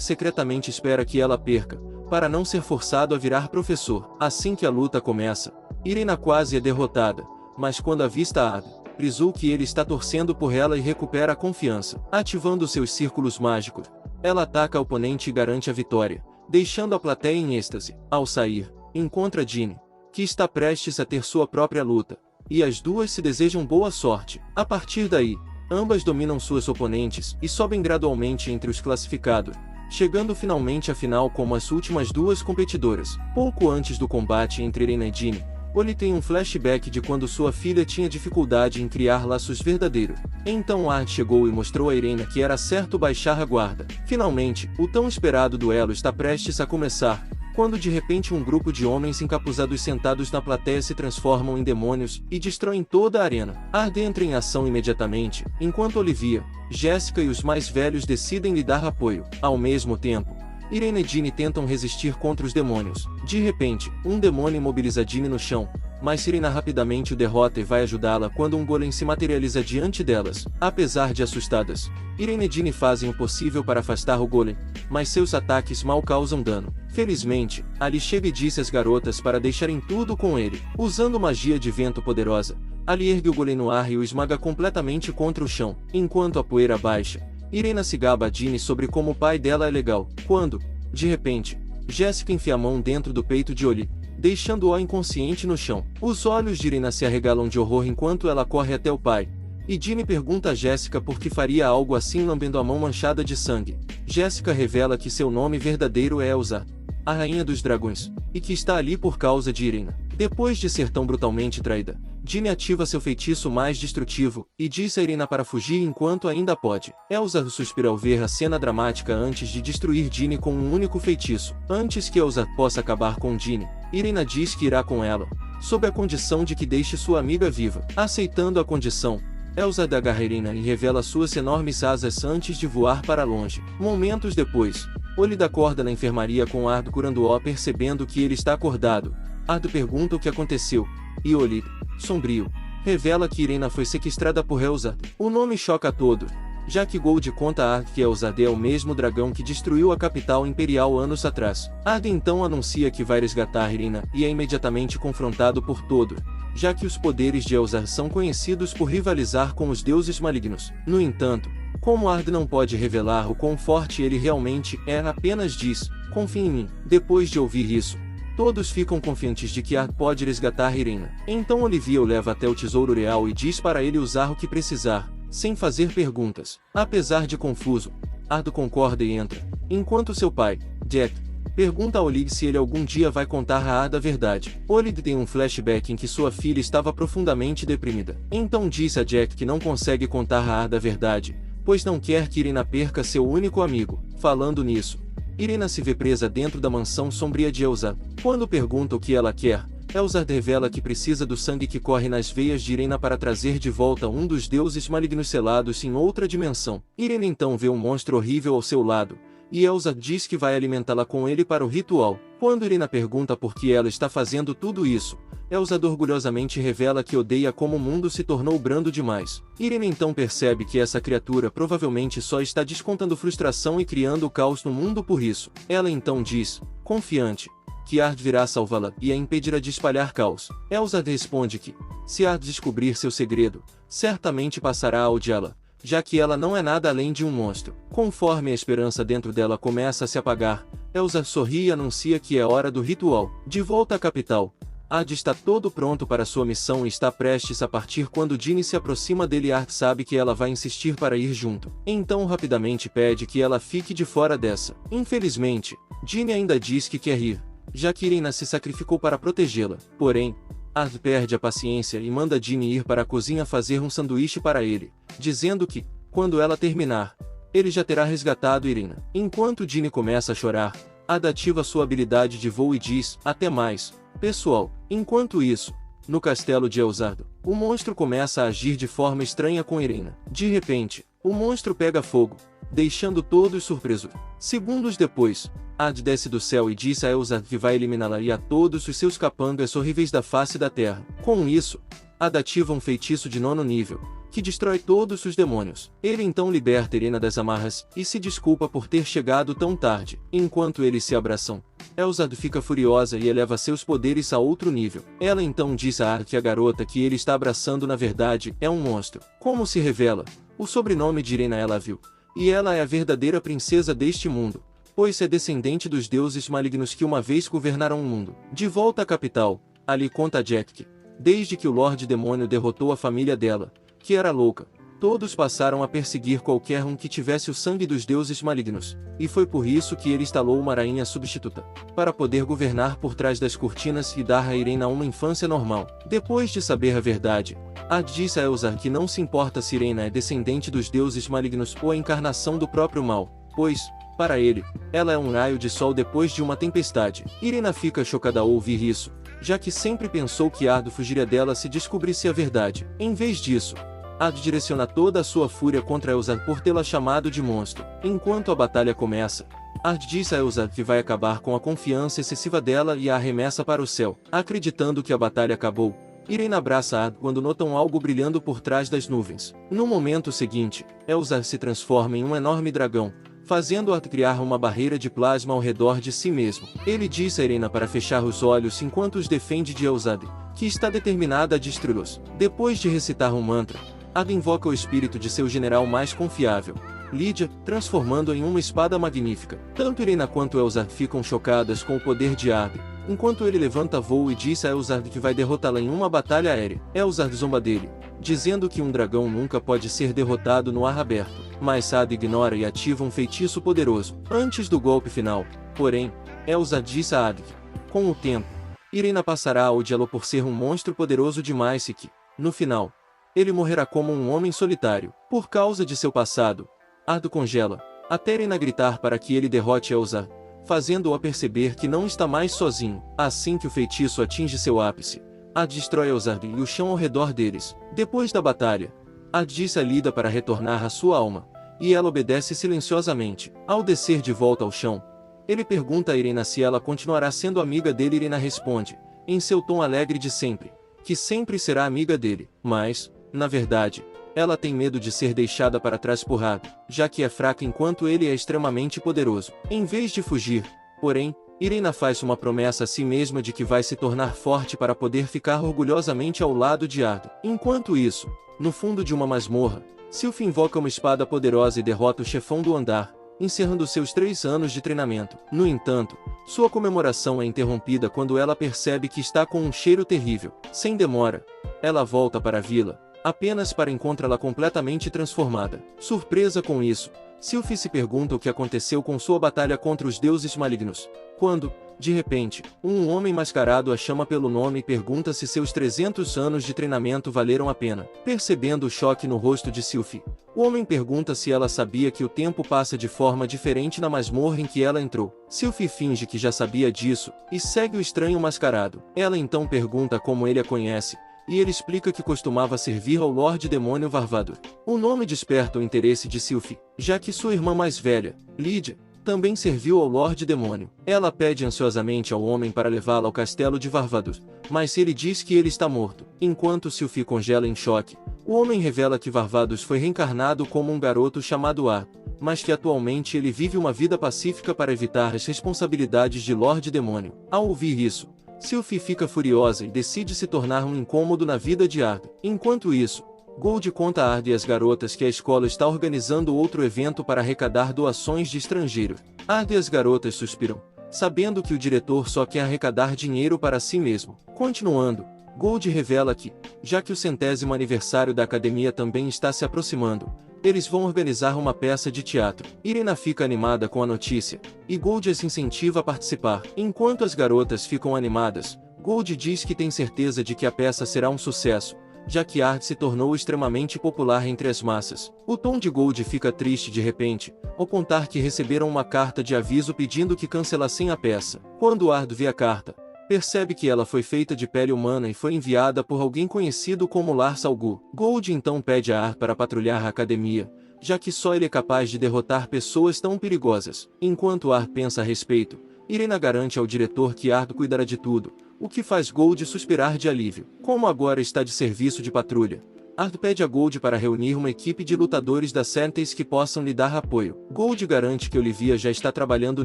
secretamente espera que ela perca, para não ser forçado a virar professor. Assim que a luta começa, Irina quase é derrotada, mas quando avista Ard, frisou que ele está torcendo por ela e recupera a confiança. Ativando seus círculos mágicos, ela ataca a oponente e garante a vitória, deixando a plateia em êxtase. Ao sair, encontra Jinny, que está prestes a ter sua própria luta, e as duas se desejam boa sorte. A partir daí, ambas dominam suas oponentes e sobem gradualmente entre os classificados, chegando finalmente à final como as últimas duas competidoras. Pouco antes do combate entre Irina e Jinny, Oli tem um flashback de quando sua filha tinha dificuldade em criar laços verdadeiros. Então Ard chegou e mostrou a Irina que era certo baixar a guarda. Finalmente, o tão esperado duelo está prestes a começar, quando de repente um grupo de homens encapuzados sentados na plateia se transformam em demônios e destroem toda a arena. Ard entra em ação imediatamente, enquanto Olivia, Jessica e os mais velhos decidem lhe dar apoio. Ao mesmo tempo, Irene e Jinny tentam resistir contra os demônios. De repente, um demônio imobiliza Jinny no chão, mas Irina rapidamente o derrota e vai ajudá-la quando um golem se materializa diante delas. Apesar de assustadas, Irene e Jinny fazem o possível para afastar o golem, mas seus ataques mal causam dano. Felizmente, Ali chega e disse às garotas para deixarem tudo com ele. Usando magia de vento poderosa, Ali ergue o golem no ar e o esmaga completamente contra o chão. Enquanto a poeira baixa, Irina se gaba a Jinny sobre como o pai dela é legal, quando, de repente, Jessica enfia a mão dentro do peito de Oli, deixando-o inconsciente no chão. Os olhos de Irina se arregalam de horror enquanto ela corre até o pai, e Jinny pergunta a Jessica por que faria algo assim lambendo a mão manchada de sangue. Jessica revela que seu nome verdadeiro é Elsa, a rainha dos dragões, e que está ali por causa de Irina. Depois de ser tão brutalmente traída, Jinny ativa seu feitiço mais destrutivo e diz a Irina para fugir enquanto ainda pode. Elsa suspira ao ver a cena dramática antes de destruir Jinny com um único feitiço. Antes que Elsa possa acabar com Jinny, Irina diz que irá com ela, sob a condição de que deixe sua amiga viva. Aceitando a condição, Elsa agarra Irina e revela suas enormes asas antes de voar para longe. Momentos depois, Oli dá corda na enfermaria com Ard curando-o. Percebendo que ele está acordado, Ard pergunta o que aconteceu, e Oli, sombrio, revela que Irina foi sequestrada por Elsa. O nome choca a todos, já que Gold conta a Ard que Elsa é o mesmo dragão que destruiu a capital imperial anos atrás. Ard então anuncia que vai resgatar Irina e é imediatamente confrontado por todos, já que os poderes de Elsa são conhecidos por rivalizar com os deuses malignos. No entanto, como Ard não pode revelar o quão forte ele realmente é, apenas diz, confie em mim. Depois de ouvir isso, todos ficam confiantes de que Ard pode resgatar Irina. Então Olivia o leva até o tesouro real e diz para ele usar o que precisar, sem fazer perguntas. Apesar de confuso, Ard concorda e entra, enquanto seu pai, Jack, pergunta a Olig se ele algum dia vai contar a Ard a verdade. Olig tem um flashback em que sua filha estava profundamente deprimida. Então diz a Jack que não consegue contar a Ard a verdade, pois não quer que Irina perca seu único amigo. Falando nisso, Irina se vê presa dentro da mansão sombria de Elsa. Quando pergunta o que ela quer, Elsa revela que precisa do sangue que corre nas veias de Irina para trazer de volta um dos deuses malignos selados em outra dimensão. Irina então vê um monstro horrível ao seu lado, e Elsa diz que vai alimentá-la com ele para o ritual. Quando Irina pergunta por que ela está fazendo tudo isso, Elsa orgulhosamente revela que odeia como o mundo se tornou brando demais. Irina então percebe que essa criatura provavelmente só está descontando frustração e criando caos no mundo por isso. Ela então diz, confiante, que Ard virá salvá-la e a impedirá de espalhar caos. Elsa responde que, se Ard descobrir seu segredo, certamente passará a odiá-la, já que ela não é nada além de um monstro. Conforme a esperança dentro dela começa a se apagar, Elsa sorri e anuncia que é hora do ritual. De volta à capital, Ard está todo pronto para sua missão e está prestes a partir quando Jinny se aproxima dele e Ard sabe que ela vai insistir para ir junto. Então rapidamente pede que ela fique de fora dessa. Infelizmente, Jinny ainda diz que quer ir, já que Irina se sacrificou para protegê-la. Porém, Ard perde a paciência e manda Jinny ir para a cozinha fazer um sanduíche para ele, dizendo que, quando ela terminar, ele já terá resgatado Irina. Enquanto Jinny começa a chorar, Ard ativa sua habilidade de voo e diz, até mais, pessoal. Enquanto isso, no castelo de Elzardo, o monstro começa a agir de forma estranha com Irina. De repente, o monstro pega fogo, deixando todos surpresos. Segundos depois, Ard desce do céu e diz a Elzar que vai eliminá-la e a todos os seus capangas horríveis da face da terra. Com isso, Ard ativa um feitiço de 9º nível, que destrói todos os demônios. Ele então liberta Irena das amarras, e se desculpa por ter chegado tão tarde. Enquanto eles se abraçam, Elzar fica furiosa e eleva seus poderes a outro nível. Ela então diz a Ard que a garota que ele está abraçando na verdade é um monstro. Como se revela, o sobrenome de Irena ela viu, e ela é a verdadeira princesa deste mundo, pois é descendente dos deuses malignos que uma vez governaram o mundo. De volta à capital, Ali conta a Jack que, desde que o Lorde Demônio derrotou a família dela, que era louca, todos passaram a perseguir qualquer um que tivesse o sangue dos deuses malignos, e foi por isso que ele instalou uma rainha substituta, para poder governar por trás das cortinas e dar a Irena uma infância normal. Depois de saber a verdade, Ard disse a Elzar que não se importa se Irena é descendente dos deuses malignos ou a encarnação do próprio mal, pois, para ele, ela é um raio de sol depois de uma tempestade. Irena fica chocada ao ouvir isso, já que sempre pensou que Ard fugiria dela se descobrisse a verdade. Em vez disso, Ard direciona toda a sua fúria contra Elzar por tê-la chamado de monstro. Enquanto a batalha começa, Ard diz a Elzar que vai acabar com a confiança excessiva dela e a arremessa para o céu. Acreditando que a batalha acabou, Irena abraça Ard quando notam algo brilhando por trás das nuvens. No momento seguinte, Elzar se transforma em um enorme dragão, fazendo Ard criar uma barreira de plasma ao redor de si mesmo. Ele diz a Irena para fechar os olhos enquanto os defende de Elzar, que está determinada a destruí-los. Depois de recitar um mantra, Ard invoca o espírito de seu general mais confiável, Lydia, transformando-a em uma espada magnífica. Tanto Irena quanto Elzar ficam chocadas com o poder de Ard, enquanto ele levanta voo e diz a Elzar que vai derrotá-la em uma batalha aérea. Elzar zomba dele, dizendo que um dragão nunca pode ser derrotado no ar aberto, mas Ard ignora e ativa um feitiço poderoso. Antes do golpe final, porém, Elzar diz a Ard que, com o tempo, Irena passará a odiá-lo por ser um monstro poderoso demais e que, no final, ele morrerá como um homem solitário. Por causa de seu passado, Ard congela, até Irena gritar para que ele derrote Elzar, fazendo-o perceber que não está mais sozinho. Assim que o feitiço atinge seu ápice, Ard destrói Elzar e o chão ao redor deles. Depois da batalha, Ard diz a Lida para retornar à sua alma, e ela obedece silenciosamente. Ao descer de volta ao chão, ele pergunta a Irena se ela continuará sendo amiga dele. Irena responde, em seu tom alegre de sempre, que sempre será amiga dele, mas, na verdade, ela tem medo de ser deixada para trás por Ard, já que é fraca enquanto ele é extremamente poderoso. Em vez de fugir, porém, Irena faz uma promessa a si mesma de que vai se tornar forte para poder ficar orgulhosamente ao lado de Ard. Enquanto isso, no fundo de uma masmorra, Sylphie invoca uma espada poderosa e derrota o chefão do andar, encerrando seus 3 anos de treinamento. No entanto, sua comemoração é interrompida quando ela percebe que está com um cheiro terrível. Sem demora, ela volta para a vila, apenas para encontrá-la completamente transformada. Surpresa com isso, Sylphie se pergunta o que aconteceu com sua batalha contra os deuses malignos, quando, de repente, um homem mascarado a chama pelo nome e pergunta se seus 300 anos de treinamento valeram a pena. Percebendo o choque no rosto de Sylphie, o homem pergunta se ela sabia que o tempo passa de forma diferente na masmorra em que ela entrou. Sylphie finge que já sabia disso, e segue o estranho mascarado. Ela então pergunta como ele a conhece, e ele explica que costumava servir ao Lorde Demônio Varvador. O nome desperta o interesse de Sylphie, já que sua irmã mais velha, Lydia, também serviu ao Lorde Demônio. Ela pede ansiosamente ao homem para levá-la ao castelo de Varvador, mas ele diz que ele está morto. Enquanto Sylphie congela em choque, o homem revela que Varvados foi reencarnado como um garoto chamado Ard, mas que atualmente ele vive uma vida pacífica para evitar as responsabilidades de Lorde Demônio. Ao ouvir isso, Sylphie fica furiosa e decide se tornar um incômodo na vida de Ard. Enquanto isso, Gold conta a Ard e as garotas que a escola está organizando outro evento para arrecadar doações de estrangeiros. Ard e as garotas suspiram, sabendo que o diretor só quer arrecadar dinheiro para si mesmo. Continuando, Gold revela que, já que o 100º aniversário da academia também está se aproximando, eles vão organizar uma peça de teatro. Irena fica animada com a notícia, e Gold as incentiva a participar. Enquanto as garotas ficam animadas, Gold diz que tem certeza de que a peça será um sucesso, já que Ard se tornou extremamente popular entre as massas. O tom de Gold fica triste de repente, ao contar que receberam uma carta de aviso pedindo que cancelassem a peça. Quando Ard vê a carta, percebe que ela foi feita de pele humana e foi enviada por alguém conhecido como Lars Algu. Gold então pede a Ard para patrulhar a academia, já que só ele é capaz de derrotar pessoas tão perigosas. Enquanto Ard pensa a respeito, Irena garante ao diretor que Ard cuidará de tudo, o que faz Gold suspirar de alívio. Como agora está de serviço de patrulha, Ard pede a Gold para reunir uma equipe de lutadores da Sentinels que possam lhe dar apoio. Gold garante que Olivia já está trabalhando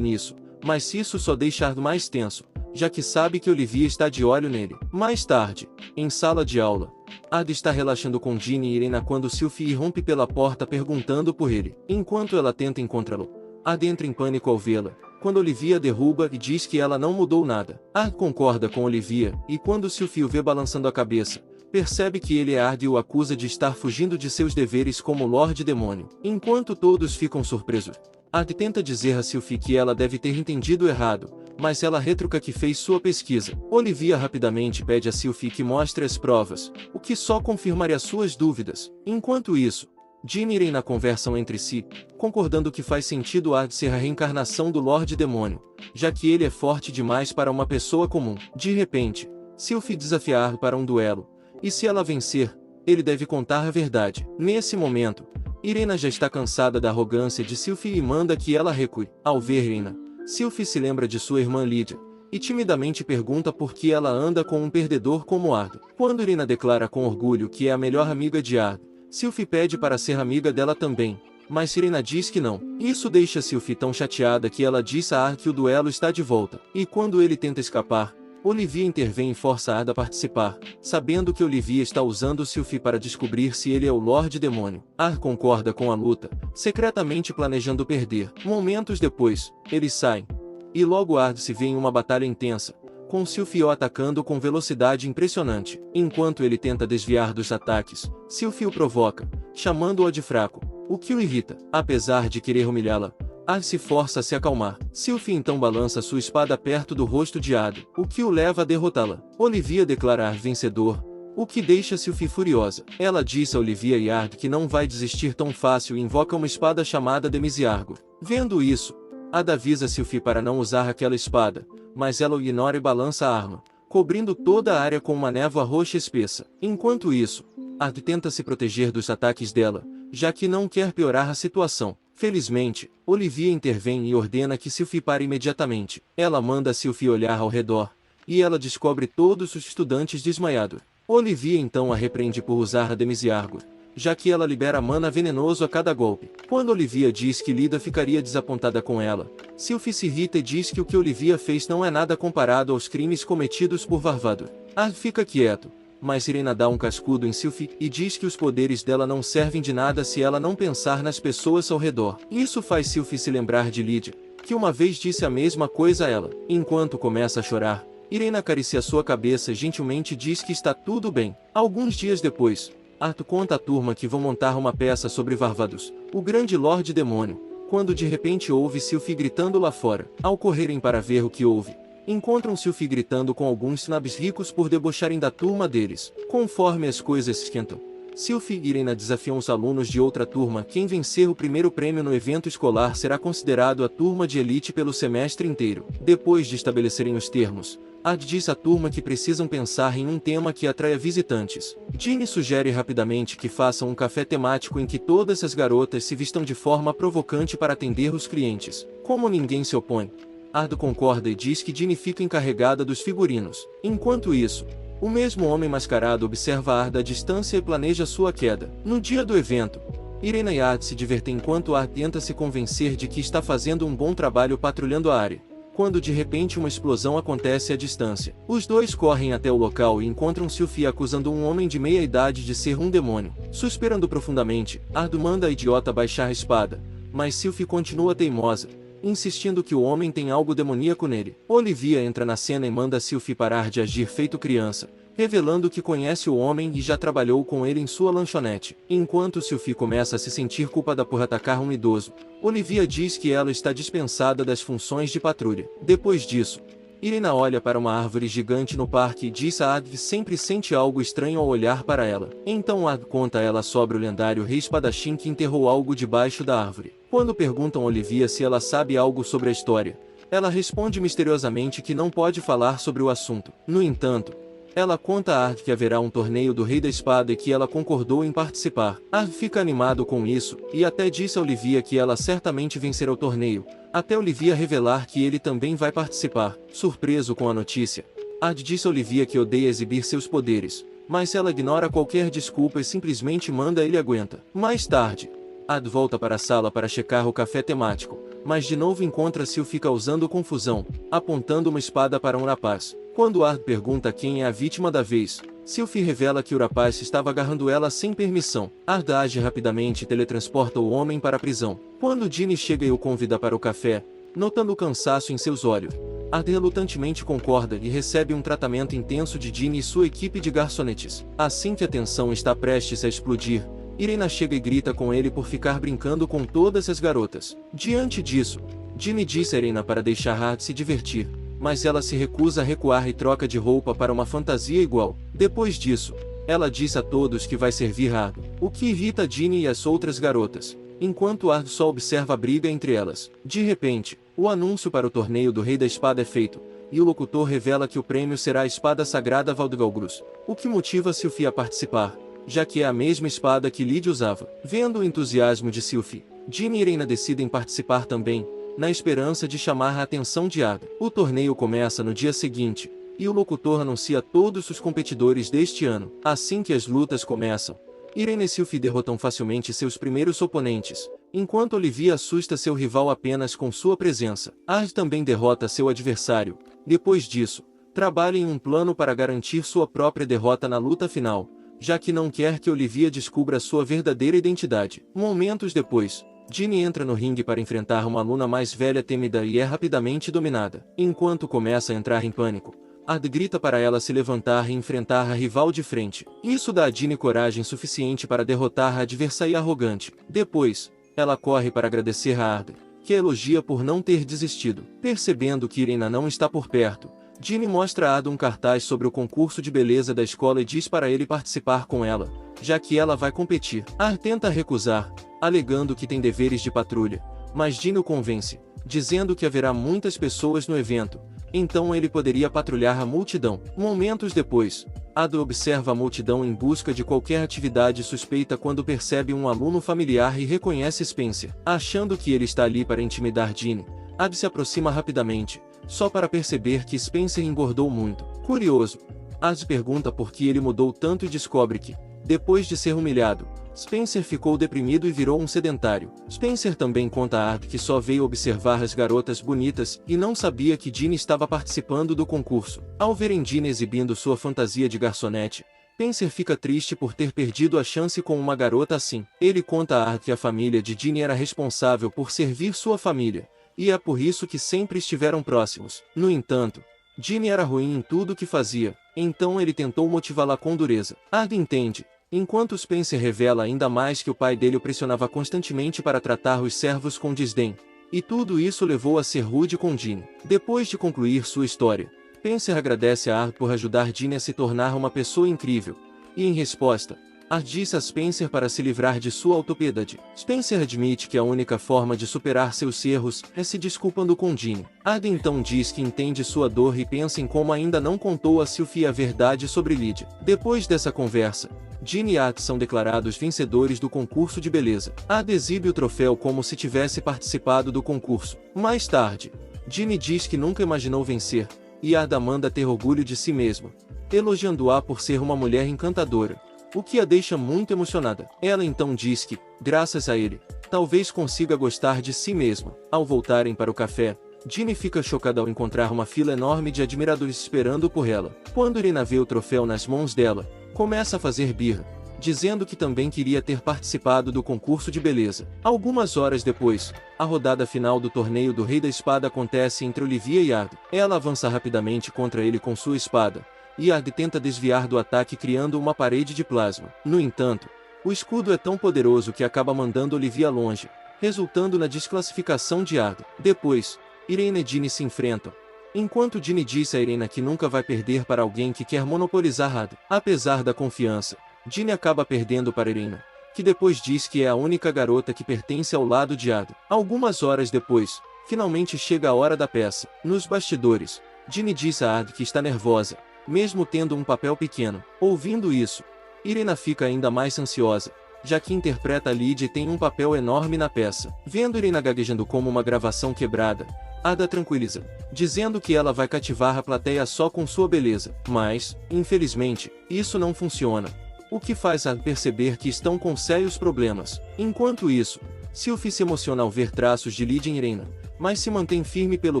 nisso, mas isso só deixa Ard mais tenso, já que sabe que Olivia está de olho nele. Mais tarde, em sala de aula, Ard está relaxando com Ginny e Irena quando Sylphie irrompe pela porta perguntando por ele. Enquanto ela tenta encontrá-lo, Ard entra em pânico ao vê-la, quando Olivia derruba e diz que ela não mudou nada. Ard concorda com Olivia, e quando Sylphie o vê balançando a cabeça, percebe que ele é Ard e o acusa de estar fugindo de seus deveres como Lorde Demônio. Enquanto todos ficam surpresos, Ard tenta dizer a Sylphie que ela deve ter entendido errado, mas ela retruca que fez sua pesquisa. Olivia rapidamente pede a Sylphie que mostre as provas, o que só confirmaria suas dúvidas. Enquanto isso, Ginny e Irena conversam entre si, concordando que faz sentido Ard ser a reencarnação do Lorde Demônio, já que ele é forte demais para uma pessoa comum. De repente, Sylphie desafia Ard para um duelo, e se ela vencer, ele deve contar a verdade. Nesse momento, Irena já está cansada da arrogância de Sylphie e manda que ela recue. Ao ver Irena, Sylphie se lembra de sua irmã Lydia, e timidamente pergunta por que ela anda com um perdedor como Ard. Quando Irena declara com orgulho que é a melhor amiga de Ard, Sylphie pede para ser amiga dela também, mas Irena diz que não. Isso deixa Sylphie tão chateada que ela diz a Ard que o duelo está de volta. E quando ele tenta escapar, Olivia intervém e força Ard a participar, sabendo que Olivia está usando Sylphie para descobrir se ele é o Lorde Demônio. Ard concorda com a luta, secretamente planejando perder. Momentos depois, eles saem, e logo Ard se vê em uma batalha intensa, com Sylphie o atacando com velocidade impressionante. Enquanto ele tenta desviar dos ataques, Sylphie o provoca, chamando-o de fraco, o que o irrita. Apesar de querer humilhá-la, Ard se força a se acalmar. Sylphie então balança sua espada perto do rosto de Ard, o que o leva a derrotá-la. Olivia declara Ard vencedor, o que deixa Sylphie furiosa. Ela diz a Olivia e Ard que não vai desistir tão fácil e invoca uma espada chamada Demisiargo. Vendo isso, Ard avisa Sylphie para não usar aquela espada, mas ela o ignora e balança a arma, cobrindo toda a área com uma névoa roxa espessa. Enquanto isso, Ard tenta se proteger dos ataques dela, já que não quer piorar a situação. Felizmente, Olivia intervém e ordena que Sylphie pare imediatamente. Ela manda Sylphie olhar ao redor, e ela descobre todos os estudantes desmaiados. Olivia então a repreende por usar a Demisiargo, já que ela libera mana venenoso a cada golpe. Quando Olivia diz que Lida ficaria desapontada com ela, Sylphie se irrita e diz que o que Olivia fez não é nada comparado aos crimes cometidos por Varvado. Ard fica quieto, mas Irena dá um cascudo em Sylphie e diz que os poderes dela não servem de nada se ela não pensar nas pessoas ao redor. Isso faz Sylphie se lembrar de Lydia, que uma vez disse a mesma coisa a ela. Enquanto começa a chorar, Irena acaricia sua cabeça e gentilmente diz que está tudo bem. Alguns dias depois, Ard conta à turma que vão montar uma peça sobre Varvados, o grande Lorde Demônio, quando de repente ouve Sylphie gritando lá fora. Ao correrem para ver o que houve, encontram Sylphie gritando com alguns snobs ricos por debocharem da turma deles. Conforme as coisas esquentam, Sylphie e Irena desafiam os alunos de outra turma. Quem vencer o primeiro prêmio no evento escolar será considerado a turma de elite pelo semestre inteiro. Depois de estabelecerem os termos, Ard diz à turma que precisam pensar em um tema que atraia visitantes. Ginny sugere rapidamente que façam um café temático em que todas as garotas se vistam de forma provocante para atender os clientes. Como ninguém se opõe, Ard concorda e diz que Ginny fica encarregada dos figurinos. Enquanto isso, o mesmo homem mascarado observa Ard à distância e planeja sua queda. No dia do evento, Irena e Ard se divertem enquanto Ard tenta se convencer de que está fazendo um bom trabalho patrulhando a área, quando de repente uma explosão acontece à distância. Os dois correm até o local e encontram Sylphie acusando um homem de meia idade de ser um demônio. Suspirando profundamente, Ard manda a idiota baixar a espada, mas Sylphie continua teimosa, insistindo que o homem tem algo demoníaco nele. Olivia entra na cena e manda Sylphie parar de agir feito criança, revelando que conhece o homem e já trabalhou com ele em sua lanchonete. Enquanto Sylphie começa a se sentir culpada por atacar um idoso, Olivia diz que ela está dispensada das funções de patrulha. Depois disso, Irena olha para uma árvore gigante no parque e diz a Ard que sempre sente algo estranho ao olhar para ela. Então Ard conta a ela sobre o lendário rei espadachim que enterrou algo debaixo da árvore. Quando perguntam a Olivia se ela sabe algo sobre a história, ela responde misteriosamente que não pode falar sobre o assunto. No entanto, Ela conta a Ard que haverá um torneio do Rei da Espada e que ela concordou em participar. Ard fica animado com isso, e até disse a Olivia que ela certamente vencerá o torneio, até Olivia revelar que ele também vai participar. Surpreso com a notícia, Ard disse a Olivia que odeia exibir seus poderes, mas ela ignora qualquer desculpa e simplesmente manda ele aguenta. Mais tarde, Ard volta para a sala para checar o café temático, mas de novo encontra Sylphie causando confusão, apontando uma espada para um rapaz. Quando Ard pergunta quem é a vítima da vez, Sylphie revela que o rapaz estava agarrando ela sem permissão. Ard age rapidamente e teletransporta o homem para a prisão. Quando Ginny chega e o convida para o café, notando o cansaço em seus olhos, Ard relutantemente concorda e recebe um tratamento intenso de Ginny e sua equipe de garçonetes. Assim que a tensão está prestes a explodir, Irena chega e grita com ele por ficar brincando com todas as garotas. Diante disso, Ginny diz a Irena para deixar Ard se divertir, mas ela se recusa a recuar e troca de roupa para uma fantasia igual. Depois disso, ela diz a todos que vai servir Ard, o que irrita Ginny e as outras garotas, enquanto Ard só observa a briga entre elas. De repente, o anúncio para o torneio do Rei da Espada é feito, e o locutor revela que o prêmio será a espada sagrada Valdgalgrus, o que motiva Sylphie a participar, já que é a mesma espada que Lydia usava. Vendo o entusiasmo de Sylphie, Ginny e Irena decidem participar também, na esperança de chamar a atenção de Ard. O torneio começa no dia seguinte, e o locutor anuncia todos os competidores deste ano. Assim que as lutas começam, Irena e Sylphie derrotam facilmente seus primeiros oponentes, enquanto Olivia assusta seu rival apenas com sua presença. Ard também derrota seu adversário. Depois disso, trabalha em um plano para garantir sua própria derrota na luta final, já que não quer que Olivia descubra sua verdadeira identidade. Momentos depois, Ginny entra no ringue para enfrentar uma aluna mais velha tímida e é rapidamente dominada. Enquanto começa a entrar em pânico, Ard grita para ela se levantar e enfrentar a rival de frente. Isso dá a Ginny coragem suficiente para derrotar a adversária arrogante. Depois, ela corre para agradecer a Ard, que a elogia por não ter desistido. Percebendo que Irena não está por perto, Ginny mostra a Ard um cartaz sobre o concurso de beleza da escola e diz para ele participar com ela, já que ela vai competir. Ard tenta recusar, alegando que tem deveres de patrulha, mas Ginny o convence, dizendo que haverá muitas pessoas no evento, então ele poderia patrulhar a multidão. Momentos depois, Ard observa a multidão em busca de qualquer atividade suspeita quando percebe um aluno familiar e reconhece Spencer. Achando que ele está ali para intimidar Ginny, Ard se aproxima rapidamente, só para perceber que Spencer engordou muito. Curioso, Ard pergunta por que ele mudou tanto e descobre que, depois de ser humilhado, Spencer ficou deprimido e virou um sedentário. Spencer também conta a Ard que só veio observar as garotas bonitas e não sabia que Ginny estava participando do concurso. Ao verem Ginny exibindo sua fantasia de garçonete, Spencer fica triste por ter perdido a chance com uma garota assim. Ele conta a Ard que a família de Ginny era responsável por servir sua família, e é por isso que sempre estiveram próximos. No entanto, Ginny era ruim em tudo o que fazia, então ele tentou motivá-la com dureza. Ard entende, enquanto Spencer revela ainda mais que o pai dele o pressionava constantemente para tratar os servos com desdém, e tudo isso levou a ser rude com Ginny. Depois de concluir sua história, Spencer agradece a Ard por ajudar Ginny a se tornar uma pessoa incrível, e em resposta, Ard disse a Spencer para se livrar de sua autopiedade. Spencer admite que a única forma de superar seus erros é se desculpando com Ginny. Ard então diz que entende sua dor e pensa em como ainda não contou a Sylphie a verdade sobre Lydia. Depois dessa conversa, Ginny e Ard são declarados vencedores do concurso de beleza. Ard exibe o troféu como se tivesse participado do concurso. Mais tarde, Ginny diz que nunca imaginou vencer, e Ard a manda ter orgulho de si mesma, elogiando-a por ser uma mulher encantadora, o que a deixa muito emocionada. Ela então diz que, graças a ele, talvez consiga gostar de si mesma. Ao voltarem para o café, Ginny fica chocada ao encontrar uma fila enorme de admiradores esperando por ela. Quando Irena vê o troféu nas mãos dela, começa a fazer birra, dizendo que também queria ter participado do concurso de beleza. Algumas horas depois, a rodada final do torneio do Rei da Espada acontece entre Olivia e Ard. Ela avança rapidamente contra ele com sua espada, e Ard tenta desviar do ataque criando uma parede de plasma. No entanto, o escudo é tão poderoso que acaba mandando Olivia longe, resultando na desclassificação de Ard. Depois, Irena e Ginny se enfrentam, enquanto Ginny disse a Irena que nunca vai perder para alguém que quer monopolizar Ard. Apesar da confiança, Ginny acaba perdendo para Irena, que depois diz que é a única garota que pertence ao lado de Ard. Algumas horas depois, finalmente chega a hora da peça. Nos bastidores, Ginny diz a Ard que está nervosa, mesmo tendo um papel pequeno. Ouvindo isso, Irena fica ainda mais ansiosa, já que interpreta Lydia e tem um papel enorme na peça. Vendo Irena gaguejando como uma gravação quebrada, Ada tranquiliza, dizendo que ela vai cativar a plateia só com sua beleza. Mas, infelizmente, isso não funciona, o que faz Ada perceber que estão com sérios problemas. Enquanto isso, Sylvie se emociona ao ver traços de Lydia em Irena, mas se mantém firme pelo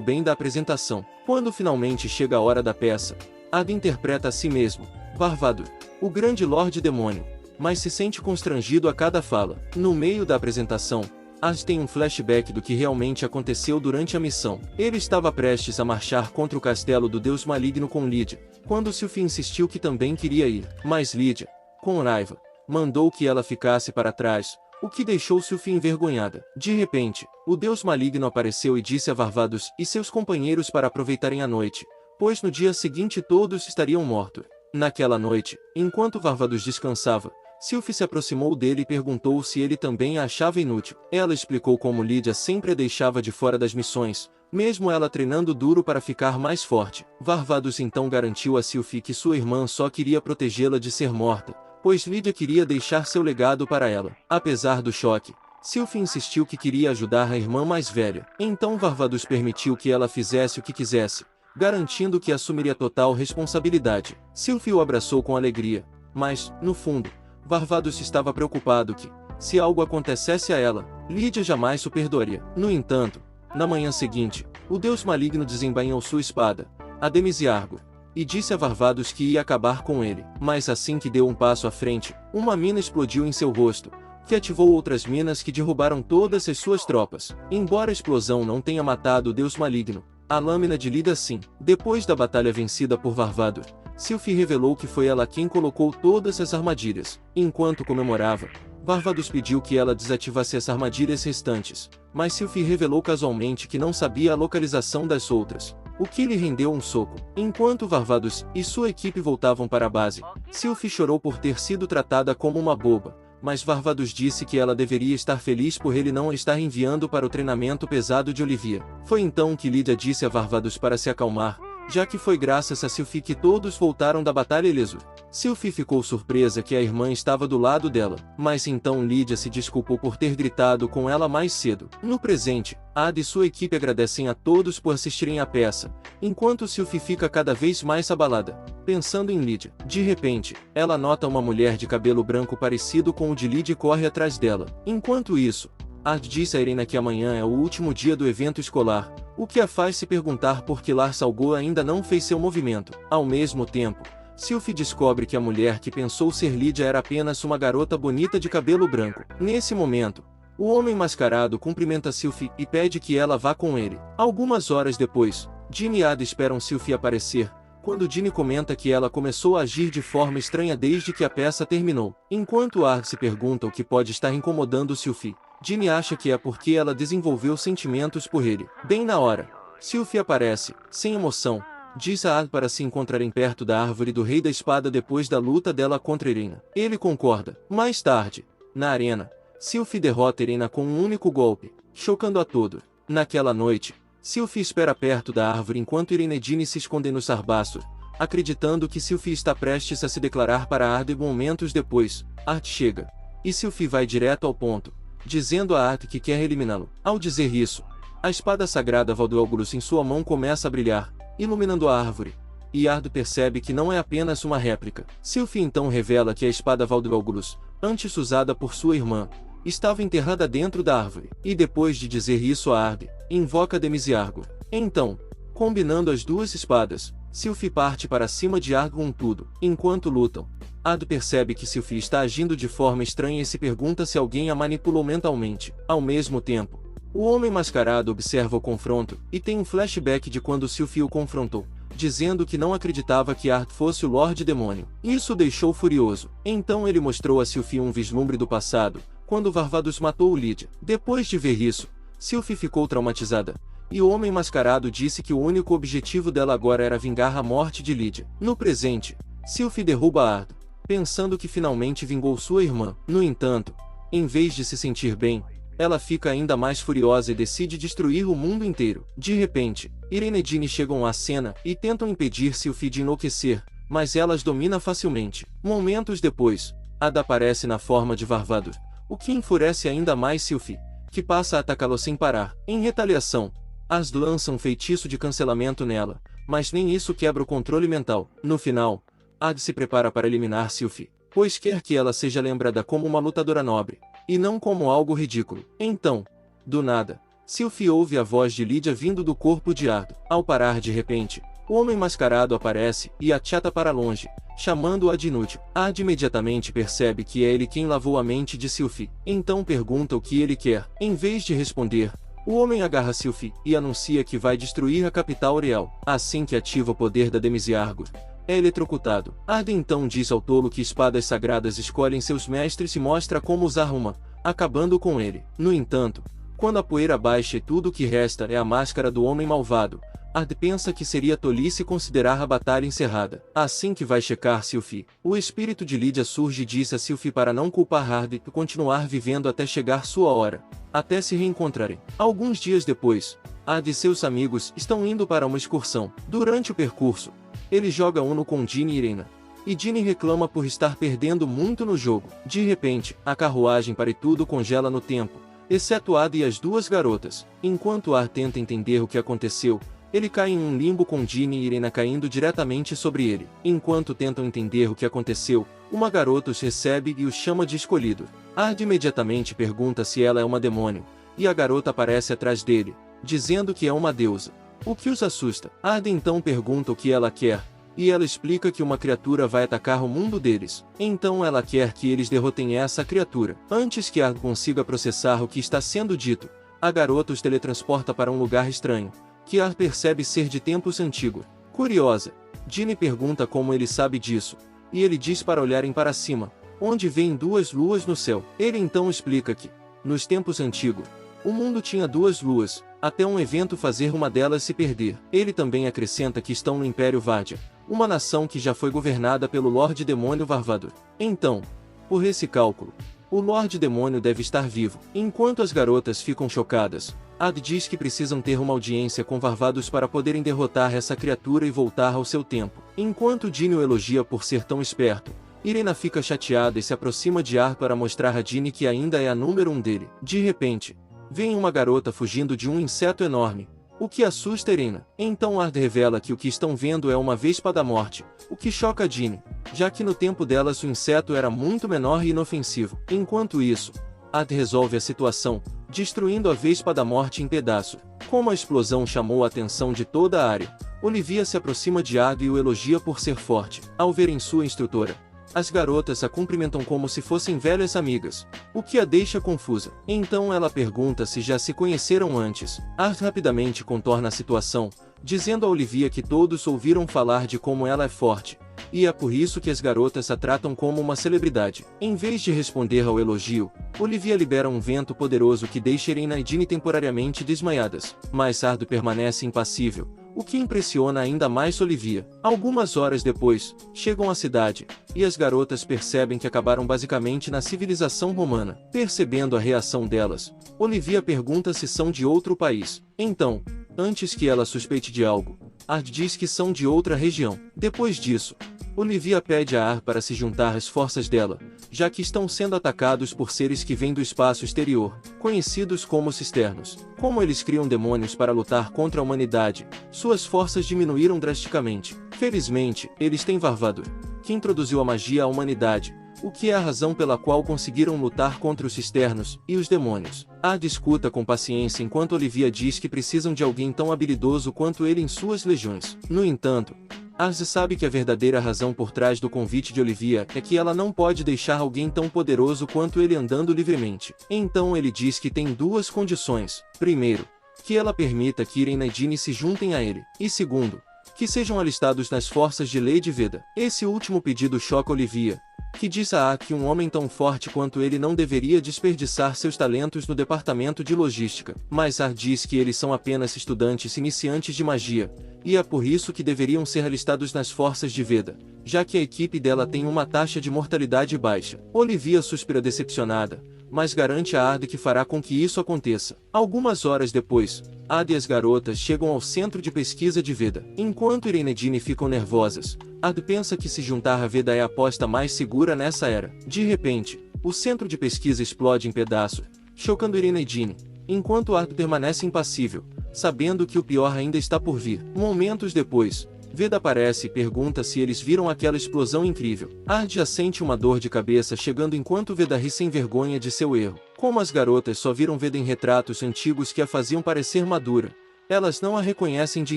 bem da apresentação. Quando finalmente chega a hora da peça, Ada interpreta a si mesmo, Varvadur, o grande Lorde Demônio, mas se sente constrangido a cada fala. No meio da apresentação, Ad tem um flashback do que realmente aconteceu durante a missão. Ele estava prestes a marchar contra o castelo do Deus Maligno com Lydia, quando Sylvie insistiu que também queria ir, mas Lydia, com raiva, mandou que ela ficasse para trás, o que deixou Sylvie envergonhada. De repente, o Deus Maligno apareceu e disse a Varvadur e seus companheiros para aproveitarem a noite, pois no dia seguinte todos estariam mortos. Naquela noite, enquanto Varvadur descansava, Sylvie se aproximou dele e perguntou se ele também a achava inútil. Ela explicou como Lydia sempre a deixava de fora das missões, mesmo ela treinando duro para ficar mais forte. Varvadur então garantiu a Sylvie que sua irmã só queria protegê-la de ser morta, pois Lydia queria deixar seu legado para ela. Apesar do choque, Sylvie insistiu que queria ajudar a irmã mais velha. Então Varvadur permitiu que ela fizesse o que quisesse, garantindo que assumiria total responsabilidade. Sylvie o abraçou com alegria, mas, no fundo, Varvadur estava preocupado que, se algo acontecesse a ela, Lydia jamais o perdoaria. No entanto, na manhã seguinte, o Deus Maligno desembainhou sua espada, a Demisiargo, e disse a Varvadur que ia acabar com ele. Mas assim que deu um passo à frente, uma mina explodiu em seu rosto, que ativou outras minas que derrubaram todas as suas tropas. Embora a explosão não tenha matado o Deus Maligno, a lâmina de Lydia sim. Depois da batalha vencida por Varvadur, Sylvie revelou que foi ela quem colocou todas as armadilhas. Enquanto comemorava, Varvadur pediu que ela desativasse as armadilhas restantes, mas Sylvie revelou casualmente que não sabia a localização das outras, o que lhe rendeu um soco. Enquanto Varvadur e sua equipe voltavam para a base, Sylvie chorou por ter sido tratada como uma boba, mas Varvadur disse que ela deveria estar feliz por ele não a estar enviando para o treinamento pesado de Olivia. Foi então que Lydia disse a Varvadur para se acalmar, já que foi graças a Sylvie que todos voltaram da batalha ileso. Sylvie ficou surpresa que a irmã estava do lado dela, mas então Lydia se desculpou por ter gritado com ela mais cedo. No presente, Ada e sua equipe agradecem a todos por assistirem à peça, enquanto Sylvie fica cada vez mais abalada, pensando em Lydia. De repente, ela nota uma mulher de cabelo branco parecido com o de Lydia e corre atrás dela. Enquanto isso, Ad disse a Irena que amanhã é o último dia do evento escolar, o que a faz se perguntar por que Lars Algô ainda não fez seu movimento. Ao mesmo tempo, Sylvie descobre que a mulher que pensou ser Lydia era apenas uma garota bonita de cabelo branco. Nesse momento, o homem mascarado cumprimenta Sylvie e pede que ela vá com ele. Algumas horas depois, Ginny e Ada esperam Sylvie aparecer, quando Ginny comenta que ela começou a agir de forma estranha desde que a peça terminou. Enquanto Ard se pergunta o que pode estar incomodando Sylvie, Ginny acha que é porque ela desenvolveu sentimentos por ele. Bem na hora, Sylvie aparece, sem emoção, diz a Ard para se encontrarem perto da árvore do Rei da Espada depois da luta dela contra Irena. Ele concorda. Mais tarde, na arena, Sylvie derrota Irena com um único golpe, chocando a todos. Naquela noite, Sylvie espera perto da árvore enquanto Irena e Ginny se escondem nos arbustos, acreditando que Sylvie está prestes a se declarar para Ard. E momentos depois, Ard chega, e Sylvie vai direto ao ponto, dizendo a Ard que quer eliminá-lo. Ao dizer isso, a espada sagrada Valduelgulus em sua mão começa a brilhar, iluminando a árvore, e Ard percebe que não é apenas uma réplica. Sylvie então revela que a espada Valduelgulus, antes usada por sua irmã, estava enterrada dentro da árvore. E depois de dizer isso a Ard, invoca Demisiargo. Então, combinando as duas espadas, Sylvie parte para cima de Argo com tudo. Enquanto lutam, Ard percebe que Sylvie está agindo de forma estranha e se pergunta se alguém a manipulou mentalmente. Ao mesmo tempo, o homem mascarado observa o confronto, e tem um flashback de quando Sylvie o confrontou, dizendo que não acreditava que Ard fosse o Lorde Demônio. Isso o deixou furioso. Então ele mostrou a Sylvie um vislumbre do passado, quando Varvadur matou Lydia. Depois de ver isso, Sylvie ficou traumatizada, e o homem mascarado disse que o único objetivo dela agora era vingar a morte de Lydia. No presente, Sylvie derruba Ard, pensando que finalmente vingou sua irmã. No entanto, em vez de se sentir bem, ela fica ainda mais furiosa e decide destruir o mundo inteiro. De repente, Irene e Ginny chegam à cena e tentam impedir Sylvie de enlouquecer, mas ela as domina facilmente. Momentos depois, Ard aparece na forma de Varvadur, o que enfurece ainda mais Sylphie, que passa a atacá-lo sem parar. Em retaliação, Ard lança um feitiço de cancelamento nela, mas nem isso quebra o controle mental. No final, Ard se prepara para eliminar Sylphie, pois quer que ela seja lembrada como uma lutadora nobre, e não como algo ridículo. Então, do nada, Sylphie ouve a voz de Lydia vindo do corpo de Ard. Ao parar de repente, o homem mascarado aparece e a chata para longe, chamando-a de inútil. Ard imediatamente percebe que é ele quem lavou a mente de Sylphie, então pergunta o que ele quer. Em vez de responder, o homem agarra Sylphie e anuncia que vai destruir a capital real. Assim que ativa o poder da Demiziargur, é eletrocutado. Ard então diz ao tolo que espadas sagradas escolhem seus mestres e mostra como usar uma, acabando com ele. No entanto, quando a poeira baixa e tudo o que resta é a máscara do homem malvado, Ard pensa que seria tolice considerar a batalha encerrada. Assim que vai checar Sylphie, o espírito de Lydia surge e diz a Sylphie para não culpar Ard e continuar vivendo até chegar sua hora, até se reencontrarem. Alguns dias depois, Ard e seus amigos estão indo para uma excursão. Durante o percurso, ele joga Uno com Ginny e Irena, e Ginny reclama por estar perdendo muito no jogo. De repente, a carruagem para e tudo congela no tempo, exceto Ard e as duas garotas. Enquanto Ard tenta entender o que aconteceu, ele cai em um limbo com Ginny e Irena caindo diretamente sobre ele. Enquanto tentam entender o que aconteceu, uma garota os recebe e os chama de escolhido. Ard imediatamente pergunta se ela é uma demônio, e a garota aparece atrás dele, dizendo que é uma deusa, o que os assusta. Ard então pergunta o que ela quer, e ela explica que uma criatura vai atacar o mundo deles. Então ela quer que eles derrotem essa criatura. Antes que Ard consiga processar o que está sendo dito, a garota os teletransporta para um lugar estranho, que Ard percebe ser de tempos antigos. Curiosa, Ginny pergunta como ele sabe disso, e ele diz para olharem para cima, onde vêem duas luas no céu. Ele então explica que, nos tempos antigos, o mundo tinha duas luas, até um evento fazer uma delas se perder. Ele também acrescenta que estão no Império Vardia, uma nação que já foi governada pelo Lorde Demônio Varvadur. Então, por esse cálculo, o Lorde Demônio deve estar vivo. Enquanto as garotas ficam chocadas, Ard diz que precisam ter uma audiência com Varvadur para poderem derrotar essa criatura e voltar ao seu tempo. Enquanto Ginny o elogia por ser tão esperto, Irena fica chateada e se aproxima de Ard para mostrar a Ginny que ainda é a número 1 dele. De repente, vem uma garota fugindo de um inseto enorme, o que assusta Irena. Então Ard revela que o que estão vendo é uma vespa da morte, o que choca Ginny, já que no tempo delas o inseto era muito menor e inofensivo. Enquanto isso, Ard resolve a situação, destruindo a vespa da morte em pedaços. Como a explosão chamou a atenção de toda a área, Olivia se aproxima de Ard e o elogia por ser forte. Ao verem sua instrutora, as garotas a cumprimentam como se fossem velhas amigas, o que a deixa confusa. Então ela pergunta se já se conheceram antes. Ard rapidamente contorna a situação, dizendo a Olivia que todos ouviram falar de como ela é forte, e é por isso que as garotas a tratam como uma celebridade. Em vez de responder ao elogio, Olivia libera um vento poderoso que deixa Irena e Ginny temporariamente desmaiadas, mas Ard permanece impassível, o que impressiona ainda mais Olivia. Algumas horas depois, chegam à cidade, e as garotas percebem que acabaram basicamente na civilização romana. Percebendo a reação delas, Olivia pergunta se são de outro país. Então, antes que ela suspeite de algo, Ard diz que são de outra região. Depois disso, Olivia pede a Ard para se juntar às forças dela, já que estão sendo atacados por seres que vêm do espaço exterior, conhecidos como cisternos. Como eles criam demônios para lutar contra a humanidade, suas forças diminuíram drasticamente. Felizmente, eles têm Varvadur, que introduziu a magia à humanidade, o que é a razão pela qual conseguiram lutar contra os cisternos e os demônios. Ard escuta com paciência enquanto Olivia diz que precisam de alguém tão habilidoso quanto ele em suas legiões. No entanto, Ard sabe que a verdadeira razão por trás do convite de Olivia é que ela não pode deixar alguém tão poderoso quanto ele andando livremente. Então ele diz que tem duas condições. Primeiro, que ela permita que Irena e Ginny se juntem a ele. E segundo, que sejam alistados nas forças de Lady Veda. Esse último pedido choca Olivia, que diz a Ard que um homem tão forte quanto ele não deveria desperdiçar seus talentos no departamento de logística. Mas Ard diz que eles são apenas estudantes iniciantes de magia, e é por isso que deveriam ser alistados nas forças de Veda, já que a equipe dela tem uma taxa de mortalidade baixa. Olivia suspira decepcionada, mas garante a Ard que fará com que isso aconteça. Algumas horas depois, Ard e as garotas chegam ao centro de pesquisa de Veda. Enquanto Irene e Ginny ficam nervosas, Ard pensa que se juntar a Veda é a aposta mais segura nessa era. De repente, o centro de pesquisa explode em pedaços, chocando Irene e Ginny, enquanto Ard permanece impassível, sabendo que o pior ainda está por vir. Momentos depois, Veda aparece e pergunta se eles viram aquela explosão incrível. Ard já sente uma dor de cabeça chegando enquanto Veda ri sem vergonha de seu erro. Como as garotas só viram Veda em retratos antigos que a faziam parecer madura, elas não a reconhecem de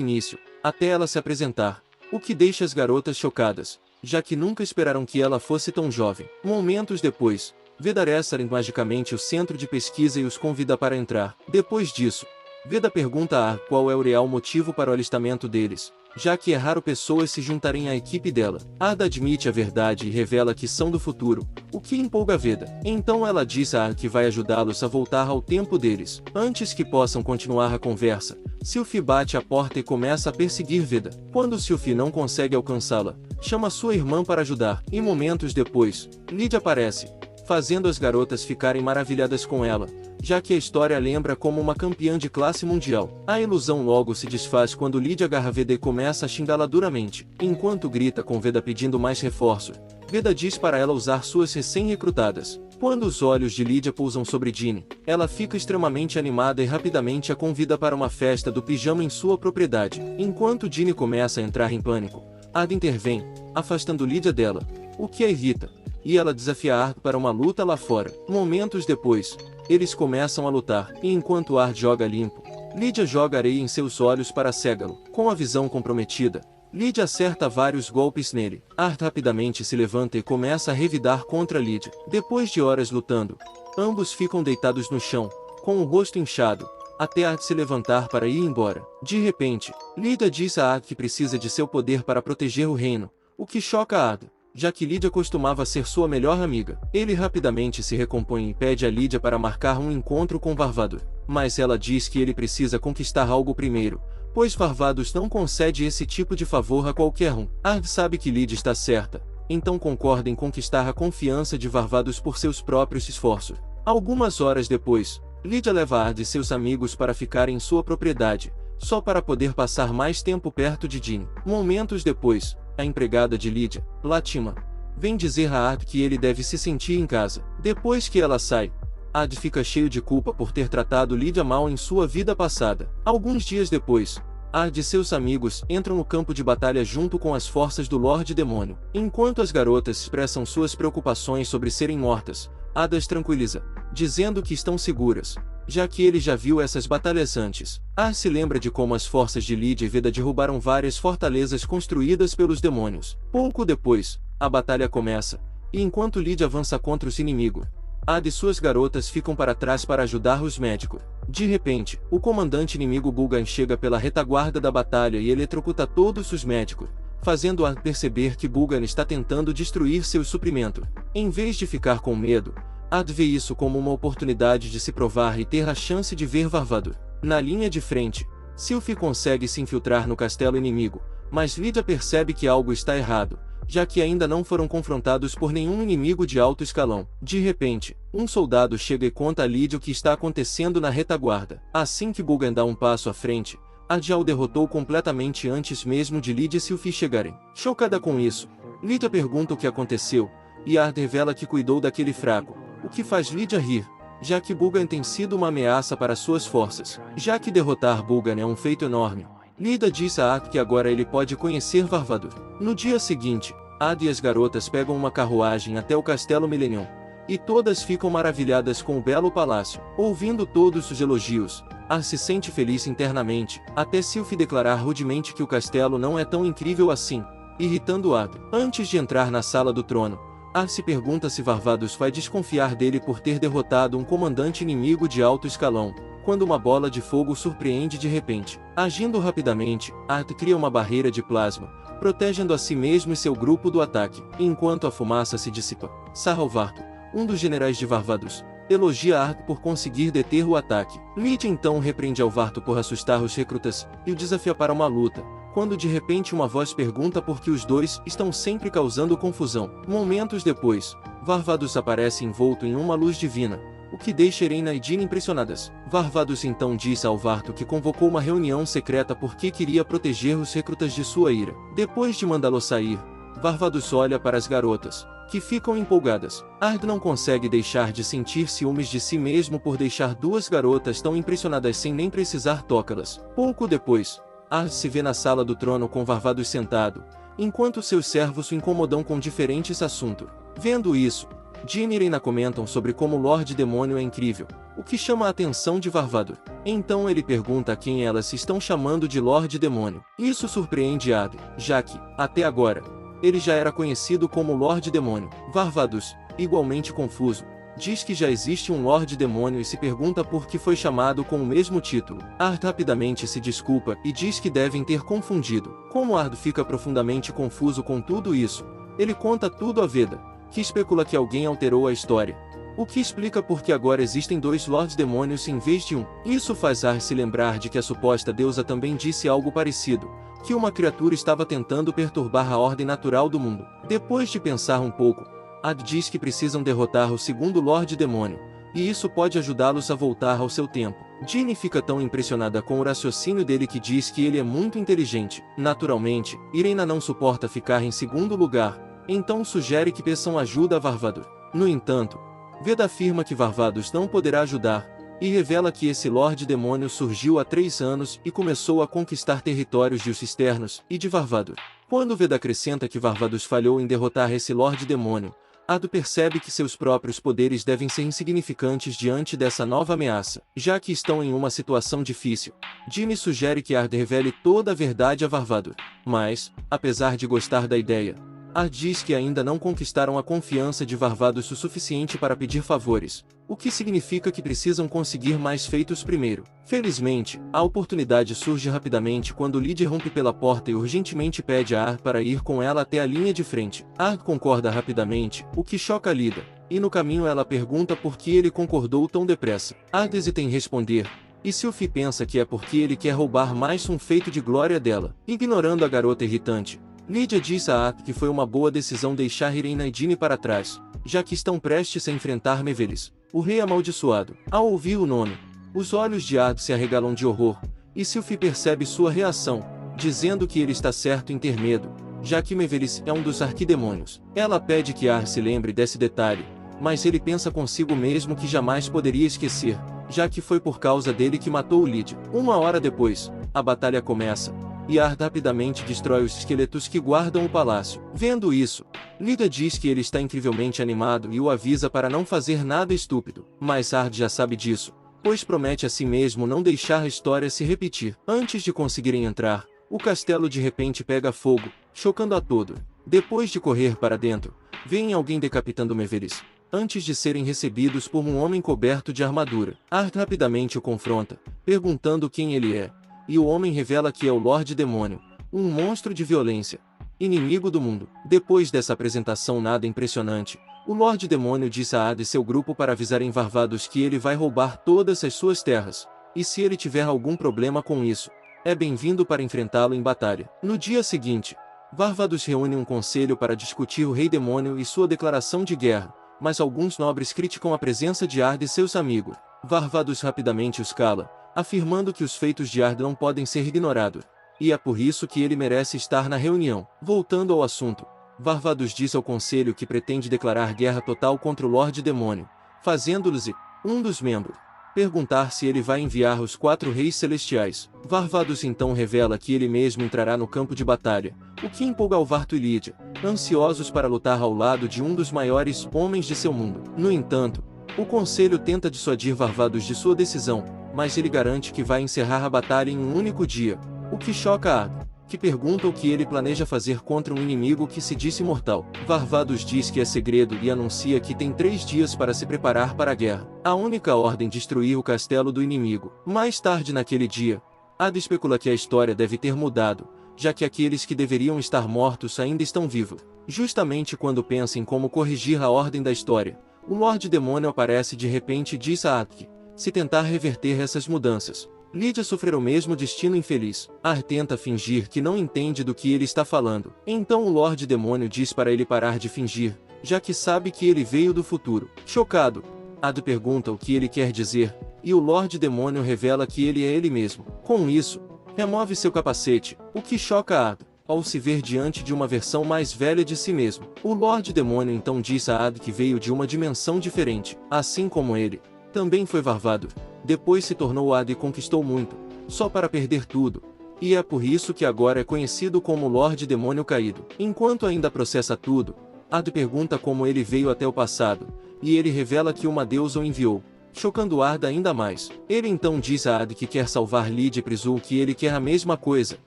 início, até ela se apresentar, o que deixa as garotas chocadas, já que nunca esperaram que ela fosse tão jovem. Momentos depois, Veda resta magicamente o centro de pesquisa e os convida para entrar. Depois disso, Veda pergunta a Ard qual é o real motivo para o alistamento deles, já que é raro pessoas se juntarem à equipe dela. Ard admite a verdade e revela que são do futuro, o que empolga Veda. Então ela diz a Ard que vai ajudá-los a voltar ao tempo deles. Antes que possam continuar a conversa, Sylphie bate a porta e começa a perseguir Veda. Quando Sylphie não consegue alcançá-la, chama sua irmã para ajudar. E momentos depois, Lydia aparece, fazendo as garotas ficarem maravilhadas com ela, já que a história lembra como uma campeã de classe mundial. A ilusão logo se desfaz quando Lydia agarra Veda e começa a xingá-la duramente. Enquanto grita com Veda pedindo mais reforço, Veda diz para ela usar suas recém-recrutadas. Quando os olhos de Lydia pousam sobre Ginny, ela fica extremamente animada e rapidamente a convida para uma festa do pijama em sua propriedade. Enquanto Ginny começa a entrar em pânico, Ard intervém, afastando Lydia dela, o que a irrita, e ela desafia Ard para uma luta lá fora. Momentos depois, eles começam a lutar, e enquanto Ard joga limpo, Lydia joga areia em seus olhos para cegá-lo. Com a visão comprometida, Lydia acerta vários golpes nele. Ard rapidamente se levanta e começa a revidar contra Lydia. Depois de horas lutando, ambos ficam deitados no chão, com o rosto inchado, até Ard se levantar para ir embora. De repente, Lydia diz a Ard que precisa de seu poder para proteger o reino, o que choca Ard, já que Lydia costumava ser sua melhor amiga. Ele rapidamente se recompõe e pede a Lydia para marcar um encontro com Varvadur, mas ela diz que ele precisa conquistar algo primeiro, pois Varvadur não concede esse tipo de favor a qualquer um. Ard sabe que Lydia está certa, então concorda em conquistar a confiança de Varvadur por seus próprios esforços. Algumas horas depois, Lydia leva Ard e seus amigos para ficarem em sua propriedade, só para poder passar mais tempo perto de Ginny. Momentos depois, a empregada de Lydia, Latima, vem dizer a Ard que ele deve se sentir em casa. Depois que ela sai, Ard fica cheio de culpa por ter tratado Lydia mal em sua vida passada. Alguns dias depois, Ard e seus amigos entram no campo de batalha junto com as forças do Lorde Demônio. Enquanto as garotas expressam suas preocupações sobre serem mortas, Ard as tranquiliza, dizendo que estão seguras, já que ele já viu essas batalhas antes. Ard se lembra de como as forças de Lydia e Veda derrubaram várias fortalezas construídas pelos demônios. Pouco depois, a batalha começa, e enquanto Lydia avança contra os inimigos, Ard e suas garotas ficam para trás para ajudar os médicos. De repente, o comandante inimigo Bulgan chega pela retaguarda da batalha e eletrocuta todos os médicos, fazendo Ard perceber que Bulgan está tentando destruir seu suprimento. Em vez de ficar com medo, Ard vê isso como uma oportunidade de se provar e ter a chance de ver Varvadur. Na linha de frente, Sylphie consegue se infiltrar no castelo inimigo, mas Lydia percebe que algo está errado, já que ainda não foram confrontados por nenhum inimigo de alto escalão. De repente, um soldado chega e conta a Lydia o que está acontecendo na retaguarda. Assim que Bulgan dá um passo à frente, Ard já o derrotou completamente antes mesmo de Lydia e Sylphie chegarem. Chocada com isso, Lydia pergunta o que aconteceu, e Ard revela que cuidou daquele fraco, o que faz Lydia rir, já que Bulgan tem sido uma ameaça para suas forças. Já que derrotar Bulgan é um feito enorme, Lydia diz a Ard que agora ele pode conhecer Varvadur. No dia seguinte, Ard e as garotas pegam uma carruagem até o Castelo Millennium, e todas ficam maravilhadas com o belo palácio. Ouvindo todos os elogios, Ard se sente feliz internamente, até Sylphie declarar rudemente que o castelo não é tão incrível assim, irritando Ard. Antes de entrar na sala do trono, Ard se pergunta se Varvadur vai desconfiar dele por ter derrotado um comandante inimigo de alto escalão, quando uma bola de fogo surpreende de repente. Agindo rapidamente, Ard cria uma barreira de plasma, protegendo a si mesmo e seu grupo do ataque. Enquanto a fumaça se dissipa, Sarhalvarto, um dos generais de Varvadur, elogia Ard por conseguir deter o ataque. Lydia então repreende Alvarto por assustar os recrutas, e o desafia para uma luta, quando de repente uma voz pergunta por que os dois estão sempre causando confusão. Momentos depois, Varvadur aparece envolto em uma luz divina, o que deixa Irena e Ginny impressionadas. Varvados então disse ao Varto que convocou uma reunião secreta porque queria proteger os recrutas de sua ira. Depois de mandá-lo sair, Varvados olha para as garotas, que ficam empolgadas. Ard não consegue deixar de sentir ciúmes de si mesmo por deixar duas garotas tão impressionadas sem nem precisar tocá-las. Pouco depois, Ard se vê na sala do trono com Varvados sentado, enquanto seus servos o incomodam com diferentes assuntos. Vendo isso, Ginny e Irena comentam sobre como o Lorde Demônio é incrível, o que chama a atenção de Varvados. Então ele pergunta a quem elas estão chamando de Lorde Demônio. Isso surpreende Ard, já que, até agora, ele já era conhecido como Lorde Demônio. Varvados, igualmente confuso, diz que já existe um Lorde Demônio e se pergunta por que foi chamado com o mesmo título. Ard rapidamente se desculpa e diz que devem ter confundido. Como Ard fica profundamente confuso com tudo isso, ele conta tudo a Veda, que especula que alguém alterou a história, o que explica por que agora existem dois Lordes Demônios em vez de um. Isso faz Ard se lembrar de que a suposta deusa também disse algo parecido, que uma criatura estava tentando perturbar a ordem natural do mundo. Depois de pensar um pouco, Ard diz que precisam derrotar o segundo Lorde Demônio, e isso pode ajudá-los a voltar ao seu tempo. Ginny fica tão impressionada com o raciocínio dele que diz que ele é muito inteligente. Naturalmente, Irena não suporta ficar em segundo lugar, então sugere que peçam ajuda a Varvados. No entanto, Veda afirma que Varvados não poderá ajudar, e revela que esse Lorde Demônio surgiu há 3 anos e começou a conquistar territórios de os Cisternos e de Varvados. Quando Veda acrescenta que Varvados falhou em derrotar esse Lorde Demônio, Ard percebe que seus próprios poderes devem ser insignificantes diante dessa nova ameaça. Já que estão em uma situação difícil, Ginny sugere que Ard revele toda a verdade a Varvados. Mas, apesar de gostar da ideia, Ard diz que ainda não conquistaram a confiança de Varvados o suficiente para pedir favores, o que significa que precisam conseguir mais feitos primeiro. Felizmente, a oportunidade surge rapidamente quando Lydia rompe pela porta e urgentemente pede a Ard para ir com ela até a linha de frente. Ard concorda rapidamente, o que choca Lydia, e no caminho ela pergunta por que ele concordou tão depressa. Ard hesita em responder, e Sylphie pensa que é porque ele quer roubar mais um feito de glória dela. Ignorando a garota irritante, Lydia diz a Ard que foi uma boa decisão deixar Irena e Ginny para trás, já que estão prestes a enfrentar Mevelis, o rei amaldiçoado. Ao ouvir o nome, os olhos de Ard se arregalam de horror, e Sylphie percebe sua reação, dizendo que ele está certo em ter medo, já que Mevelis é um dos arquidemônios. Ela pede que Ard se lembre desse detalhe, mas ele pensa consigo mesmo que jamais poderia esquecer, já que foi por causa dele que matou Lydia. 1 hora depois, a batalha começa, e Ard rapidamente destrói os esqueletos que guardam o palácio. Vendo isso, Lydia diz que ele está incrivelmente animado e o avisa para não fazer nada estúpido. Mas Ard já sabe disso, pois promete a si mesmo não deixar a história se repetir. Antes de conseguirem entrar, o castelo de repente pega fogo, chocando a todo. Depois de correr para dentro, veem alguém decapitando Mevelis, antes de serem recebidos por um homem coberto de armadura. Ard rapidamente o confronta, perguntando quem ele é, e o homem revela que é o Lorde Demônio, um monstro de violência, inimigo do mundo. Depois dessa apresentação nada impressionante, o Lorde Demônio diz a Ard e seu grupo para avisarem Varvados que ele vai roubar todas as suas terras, e se ele tiver algum problema com isso, é bem-vindo para enfrentá-lo em batalha. No dia seguinte, Varvados reúne um conselho para discutir o Rei Demônio e sua declaração de guerra, mas alguns nobres criticam a presença de Ard e seus amigos. Varvados rapidamente os cala, afirmando que os feitos de Ard não podem ser ignorados, e é por isso que ele merece estar na reunião. Voltando ao assunto, Varvados diz ao conselho que pretende declarar guerra total contra o Lorde Demônio, fazendo-lhes, um dos membros, perguntar se ele vai enviar os 4 reis celestiais. Varvados então revela que ele mesmo entrará no campo de batalha, o que empolga Alvarto e Lydia, ansiosos para lutar ao lado de um dos maiores homens de seu mundo. No entanto, o conselho tenta dissuadir Varvados de sua decisão, mas ele garante que vai encerrar a batalha em um único dia, o que choca Ard, que pergunta o que ele planeja fazer contra um inimigo que se disse mortal. Varvados diz que é segredo e anuncia que tem 3 dias para se preparar para a guerra. A única ordem é destruir o castelo do inimigo. Mais tarde naquele dia, Ard especula que a história deve ter mudado, já que aqueles que deveriam estar mortos ainda estão vivos. Justamente quando pensa em como corrigir a ordem da história, o Lorde Demônio aparece de repente e diz a Ard que, se tentar reverter essas mudanças, Lydia sofrerá o mesmo destino infeliz. Ard tenta fingir que não entende do que ele está falando. Então o Lorde Demônio diz para ele parar de fingir, já que sabe que ele veio do futuro. Chocado, Adi pergunta o que ele quer dizer, e o Lorde Demônio revela que ele é ele mesmo. Com isso, remove seu capacete, o que choca Adi, ao se ver diante de uma versão mais velha de si mesmo. O Lorde Demônio então diz a Adi que veio de uma dimensão diferente, assim como ele. Também foi varvado. Depois se tornou Adi e conquistou muito, só para perder tudo. E é por isso que agora é conhecido como Lorde Demônio Caído. Enquanto ainda processa tudo, Adi pergunta como ele veio até o passado, e ele revela que uma deusa o enviou, chocando Adi ainda mais. Ele então diz a Adi que quer salvar Lydia e Prisul, que ele quer a mesma coisa.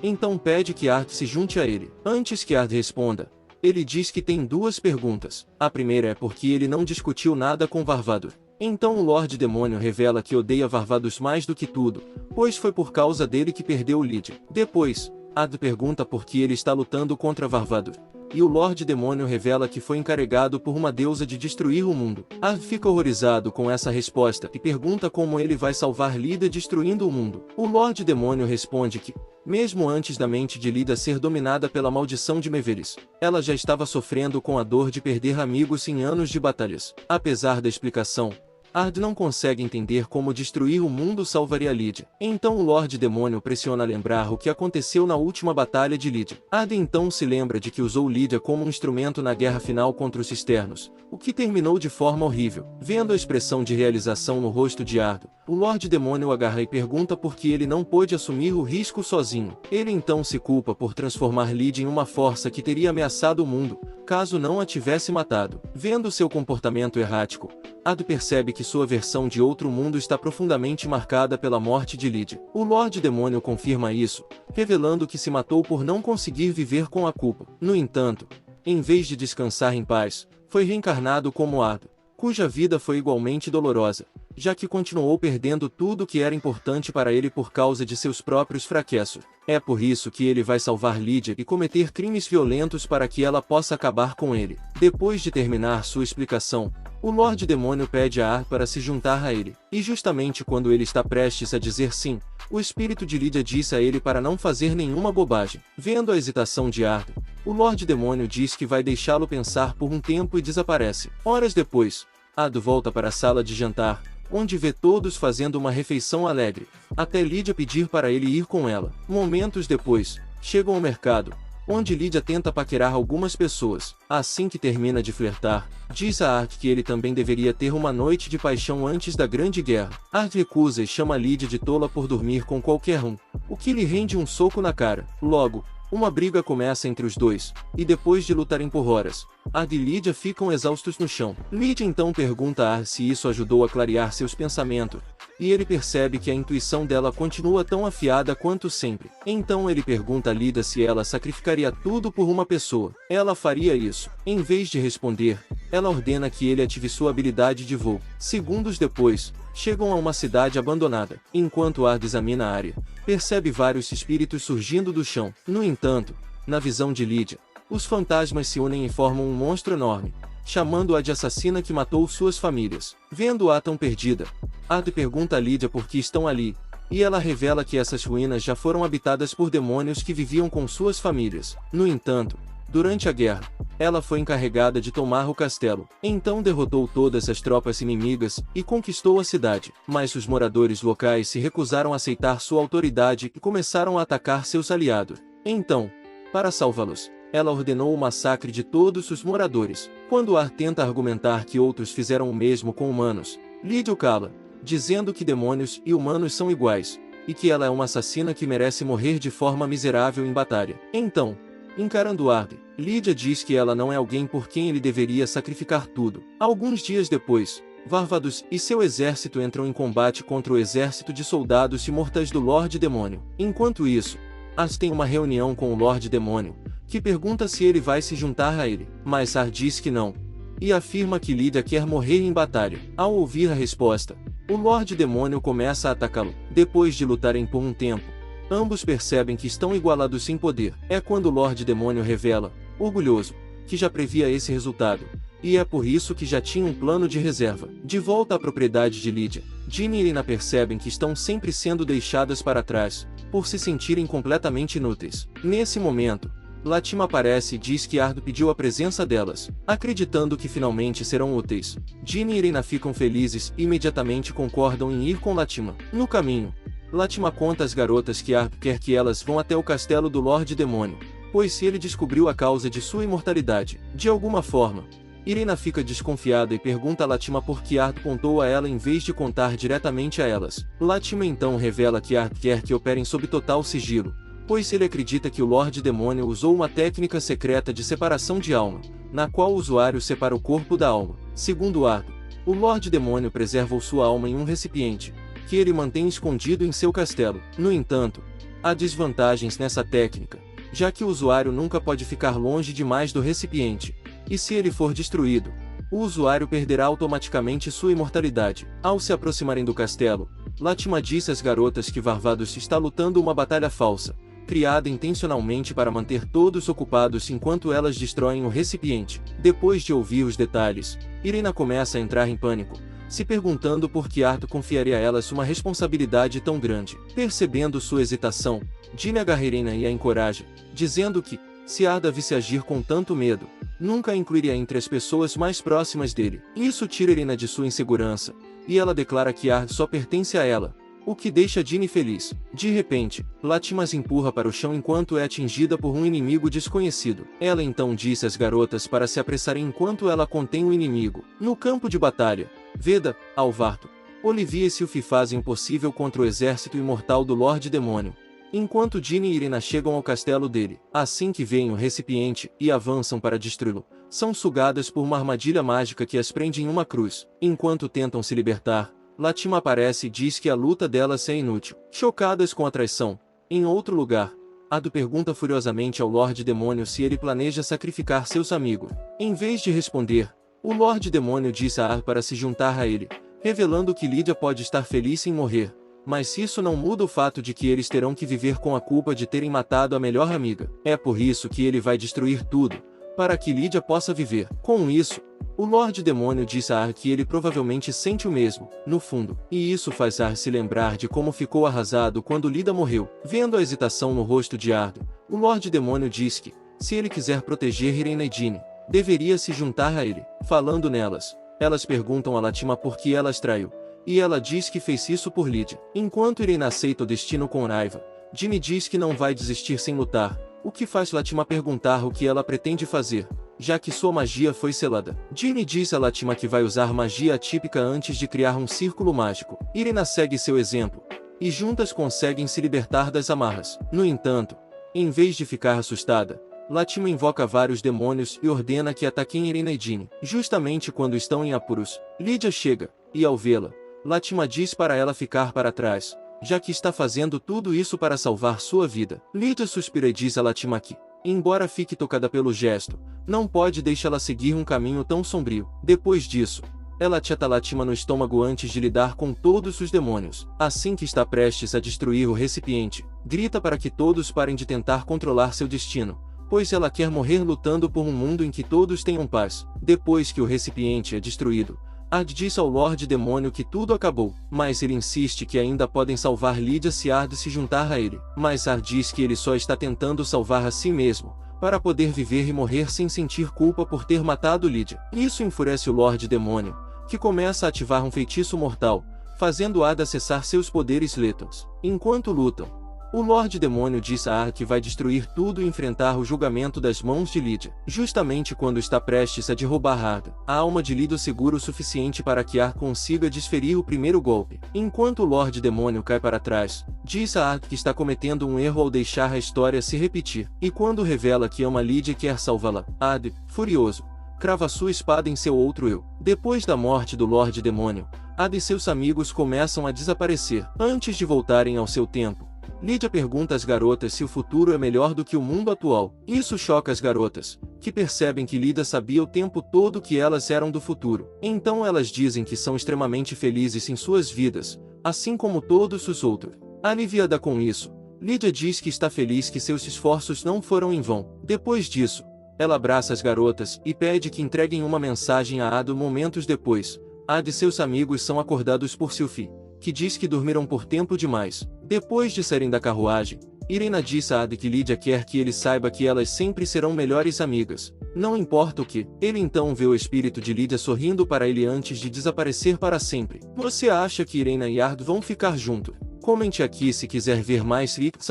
Então pede que Adi se junte a ele. Antes que Adi responda, ele diz que tem duas perguntas. A primeira é porque ele não discutiu nada com Varvado. Então o Lorde Demônio revela que odeia Varvados mais do que tudo, pois foi por causa dele que perdeu Lydia. Depois, Adi pergunta por que ele está lutando contra Varvado. E o Lorde Demônio revela que foi encarregado por uma deusa de destruir o mundo. Adi fica horrorizado com essa resposta e pergunta como ele vai salvar Lydia destruindo o mundo. O Lorde Demônio responde que, mesmo antes da mente de Lydia ser dominada pela maldição de Mevelis, ela já estava sofrendo com a dor de perder amigos em anos de batalhas. Apesar da explicação, Adi não consegue entender como destruir o mundo salvaria Lydia. Então o Lorde Demônio pressiona lembrar o que aconteceu na última batalha de Lydia. Adi então se lembra de que usou Lydia como um instrumento na guerra final contra os Cisternos, o que terminou de forma horrível. Vendo a expressão de realização no rosto de Adi, o Lorde Demônio o agarra e pergunta por que ele não pôde assumir o risco sozinho. Ele então se culpa por transformar Lydia em uma força que teria ameaçado o mundo, caso não a tivesse matado. Vendo seu comportamento errático, Adi percebe que sua versão de outro mundo está profundamente marcada pela morte de Lydia. O Lorde Demônio confirma isso, revelando que se matou por não conseguir viver com a culpa. No entanto, em vez de descansar em paz, foi reencarnado como Adi, cuja vida foi igualmente dolorosa, já que continuou perdendo tudo que era importante para ele por causa de seus próprios fracassos. É por isso que ele vai salvar Lydia e cometer crimes violentos para que ela possa acabar com ele. Depois de terminar sua explicação, o Lorde Demônio pede a Adi para se juntar a ele. E justamente quando ele está prestes a dizer sim, o espírito de Lydia diz a ele para não fazer nenhuma bobagem. Vendo a hesitação de Adi, o Lorde Demônio diz que vai deixá-lo pensar por um tempo e desaparece. Horas depois, Adi volta para a sala de jantar, onde vê todos fazendo uma refeição alegre, até Lydia pedir para ele ir com ela. Momentos depois, chegam ao mercado, onde Lydia tenta paquerar algumas pessoas. Assim que termina de flertar, diz a Adi que ele também deveria ter uma noite de paixão antes da Grande Guerra. Adi recusa e chama Lydia de tola por dormir com qualquer um, o que lhe rende um soco na cara. Logo, uma briga começa entre os dois, e depois de lutarem por horas, Adi e Lydia ficam exaustos no chão. Lydia então pergunta a Adi se isso ajudou a clarear seus pensamentos, e ele percebe que a intuição dela continua tão afiada quanto sempre. Então ele pergunta a Lydia se ela sacrificaria tudo por uma pessoa. Ela faria isso. Em vez de responder, ela ordena que ele ative sua habilidade de voo. Segundos depois, chegam a uma cidade abandonada. Enquanto Adi examina a área, percebe vários espíritos surgindo do chão. No entanto, na visão de Lydia, os fantasmas se unem e formam um monstro enorme, chamando-a de assassina que matou suas famílias. Vendo-a tão perdida, Adi pergunta a Lydia por que estão ali, e ela revela que essas ruínas já foram habitadas por demônios que viviam com suas famílias. No entanto, durante a guerra, ela foi encarregada de tomar o castelo. Então derrotou todas as tropas inimigas e conquistou a cidade. Mas os moradores locais se recusaram a aceitar sua autoridade e começaram a atacar seus aliados. Então, para salvá-los, ela ordenou o massacre de todos os moradores. Quando Ar tenta argumentar que outros fizeram o mesmo com humanos, Lydia o cala, dizendo que demônios e humanos são iguais, e que ela é uma assassina que merece morrer de forma miserável em batalha. Então, encarando Adi, Lydia diz que ela não é alguém por quem ele deveria sacrificar tudo. Alguns dias depois, Varvados e seu exército entram em combate contra o exército de soldados imortais do Lorde Demônio. Enquanto isso, Adi tem uma reunião com o Lorde Demônio, que pergunta se ele vai se juntar a ele, mas Adi diz que não, e afirma que Lydia quer morrer em batalha. Ao ouvir a resposta, o Lorde Demônio começa a atacá-lo. Depois de lutarem por um tempo, ambos percebem que estão igualados em poder. É quando o Lorde Demônio revela, orgulhoso, que já previa esse resultado, e é por isso que já tinha um plano de reserva. De volta à propriedade de Lydia, Ginny e Irina percebem que estão sempre sendo deixadas para trás, por se sentirem completamente inúteis. Nesse momento, Latima aparece e diz que Ardo pediu a presença delas, acreditando que finalmente serão úteis. Ginny e Irina ficam felizes e imediatamente concordam em ir com Latima. No caminho, Latima conta às garotas que Ardo quer que elas vão até o castelo do Lorde Demônio, pois se ele descobriu a causa de sua imortalidade, de alguma forma. Irina fica desconfiada e pergunta a Latima por que Ardo contou a ela em vez de contar diretamente a elas. Latima então revela que Ardo quer que operem sob total sigilo, pois ele acredita que o Lorde Demônio usou uma técnica secreta de separação de alma, na qual o usuário separa o corpo da alma. Segundo Ardo, o Lorde Demônio preservou sua alma em um recipiente, que ele mantém escondido em seu castelo. No entanto, há desvantagens nessa técnica, já que o usuário nunca pode ficar longe demais do recipiente, e se ele for destruído, o usuário perderá automaticamente sua imortalidade. Ao se aproximarem do castelo, Latima disse às garotas que Varvados está lutando uma batalha falsa, criada intencionalmente para manter todos ocupados enquanto elas destroem o recipiente. Depois de ouvir os detalhes, Irina começa a entrar em pânico, se perguntando por que Ardo confiaria a elas uma responsabilidade tão grande. Percebendo sua hesitação, Ginny agarra Irina e a encoraja, dizendo que, se Ardo a visse agir com tanto medo, nunca a incluiria entre as pessoas mais próximas dele. Isso tira Irina de sua insegurança, e ela declara que Ardo só pertence a ela, o que deixa Ginny feliz. De repente, Latima as empurra para o chão enquanto é atingida por um inimigo desconhecido. Ela então disse às garotas para se apressarem enquanto ela contém o inimigo. No campo de batalha, Veda, Alvarto, Olivia e Sylphie fazem o possível contra o exército imortal do Lorde Demônio, enquanto Ginny e Irina chegam ao castelo dele. Assim que veem o recipiente e avançam para destruí-lo, são sugadas por uma armadilha mágica que as prende em uma cruz. Enquanto tentam se libertar, Latima aparece e diz que a luta delas é inútil. Chocadas com a traição, em outro lugar, Ardo pergunta furiosamente ao Lorde Demônio se ele planeja sacrificar seus amigos. Em vez de responder, o Lorde Demônio diz a Ardo para se juntar a ele, revelando que Lydia pode estar feliz em morrer, mas isso não muda o fato de que eles terão que viver com a culpa de terem matado a melhor amiga. É por isso que ele vai destruir tudo, para que Lydia possa viver. Com isso, o Lorde Demônio diz a Ardo que ele provavelmente sente o mesmo, no fundo, e isso faz Ardo se lembrar de como ficou arrasado quando Lydia morreu. Vendo a hesitação no rosto de Ardo, o Lorde Demônio diz que, se ele quiser proteger Irina e Ginny, deveria se juntar a ele. Falando nelas, elas perguntam a Latima por que ela as traiu, e ela diz que fez isso por Lydia. Enquanto Irina aceita o destino com raiva, Ginny diz que não vai desistir sem lutar, o que faz Latima perguntar o que ela pretende fazer, já que sua magia foi selada. Ginny diz a Latima que vai usar magia atípica antes de criar um círculo mágico. Irina segue seu exemplo, e juntas conseguem se libertar das amarras. No entanto, em vez de ficar assustada, Latima invoca vários demônios e ordena que ataquem Irina e Ginny. Justamente quando estão em apuros, Lydia chega, e ao vê-la, Latima diz para ela ficar para trás, já que está fazendo tudo isso para salvar sua vida. Lydia suspira e diz a Latima que, embora fique tocada pelo gesto, não pode deixá-la seguir um caminho tão sombrio. Depois disso, ela atira Latima no estômago antes de lidar com todos os demônios. Assim que está prestes a destruir o recipiente, grita para que todos parem de tentar controlar seu destino, pois ela quer morrer lutando por um mundo em que todos tenham paz. Depois que o recipiente é destruído, Ardo diz ao Lorde Demônio que tudo acabou, mas ele insiste que ainda podem salvar Lydia se Ardo se juntar a ele. Mas Ardo diz que ele só está tentando salvar a si mesmo, para poder viver e morrer sem sentir culpa por ter matado Lydia. Isso enfurece o Lorde Demônio, que começa a ativar um feitiço mortal, fazendo Ardo acessar seus poderes létals. Enquanto lutam, o Lorde Demônio diz a Ardo que vai destruir tudo e enfrentar o julgamento das mãos de Lydia. Justamente quando está prestes a derrubar Ardo, a alma de Lydia segura o suficiente para que Ardo consiga desferir o primeiro golpe. Enquanto o Lorde Demônio cai para trás, diz a Ardo que está cometendo um erro ao deixar a história se repetir. E quando revela que ama Lydia e quer salvá-la, Ardo, furioso, crava sua espada em seu outro eu. Depois da morte do Lorde Demônio, Ardo e seus amigos começam a desaparecer. Antes de voltarem ao seu tempo, Lydia pergunta às garotas se o futuro é melhor do que o mundo atual. Isso choca as garotas, que percebem que Lydia sabia o tempo todo que elas eram do futuro. Então elas dizem que são extremamente felizes em suas vidas, assim como todos os outros. Aliviada com isso, Lydia diz que está feliz que seus esforços não foram em vão. Depois disso, ela abraça as garotas e pede que entreguem uma mensagem a Ardo momentos depois. Ardo e seus amigos são acordados por Sylphie, que diz que dormiram por tempo demais. Depois de saírem da carruagem, Irina disse a Adi que Lydia quer que ele saiba que elas sempre serão melhores amigas. Não importa o que. Ele então vê o espírito de Lydia sorrindo para ele antes de desaparecer para sempre. Você acha que Irina e Ard vão ficar juntos? Comente aqui se quiser ver mais fics.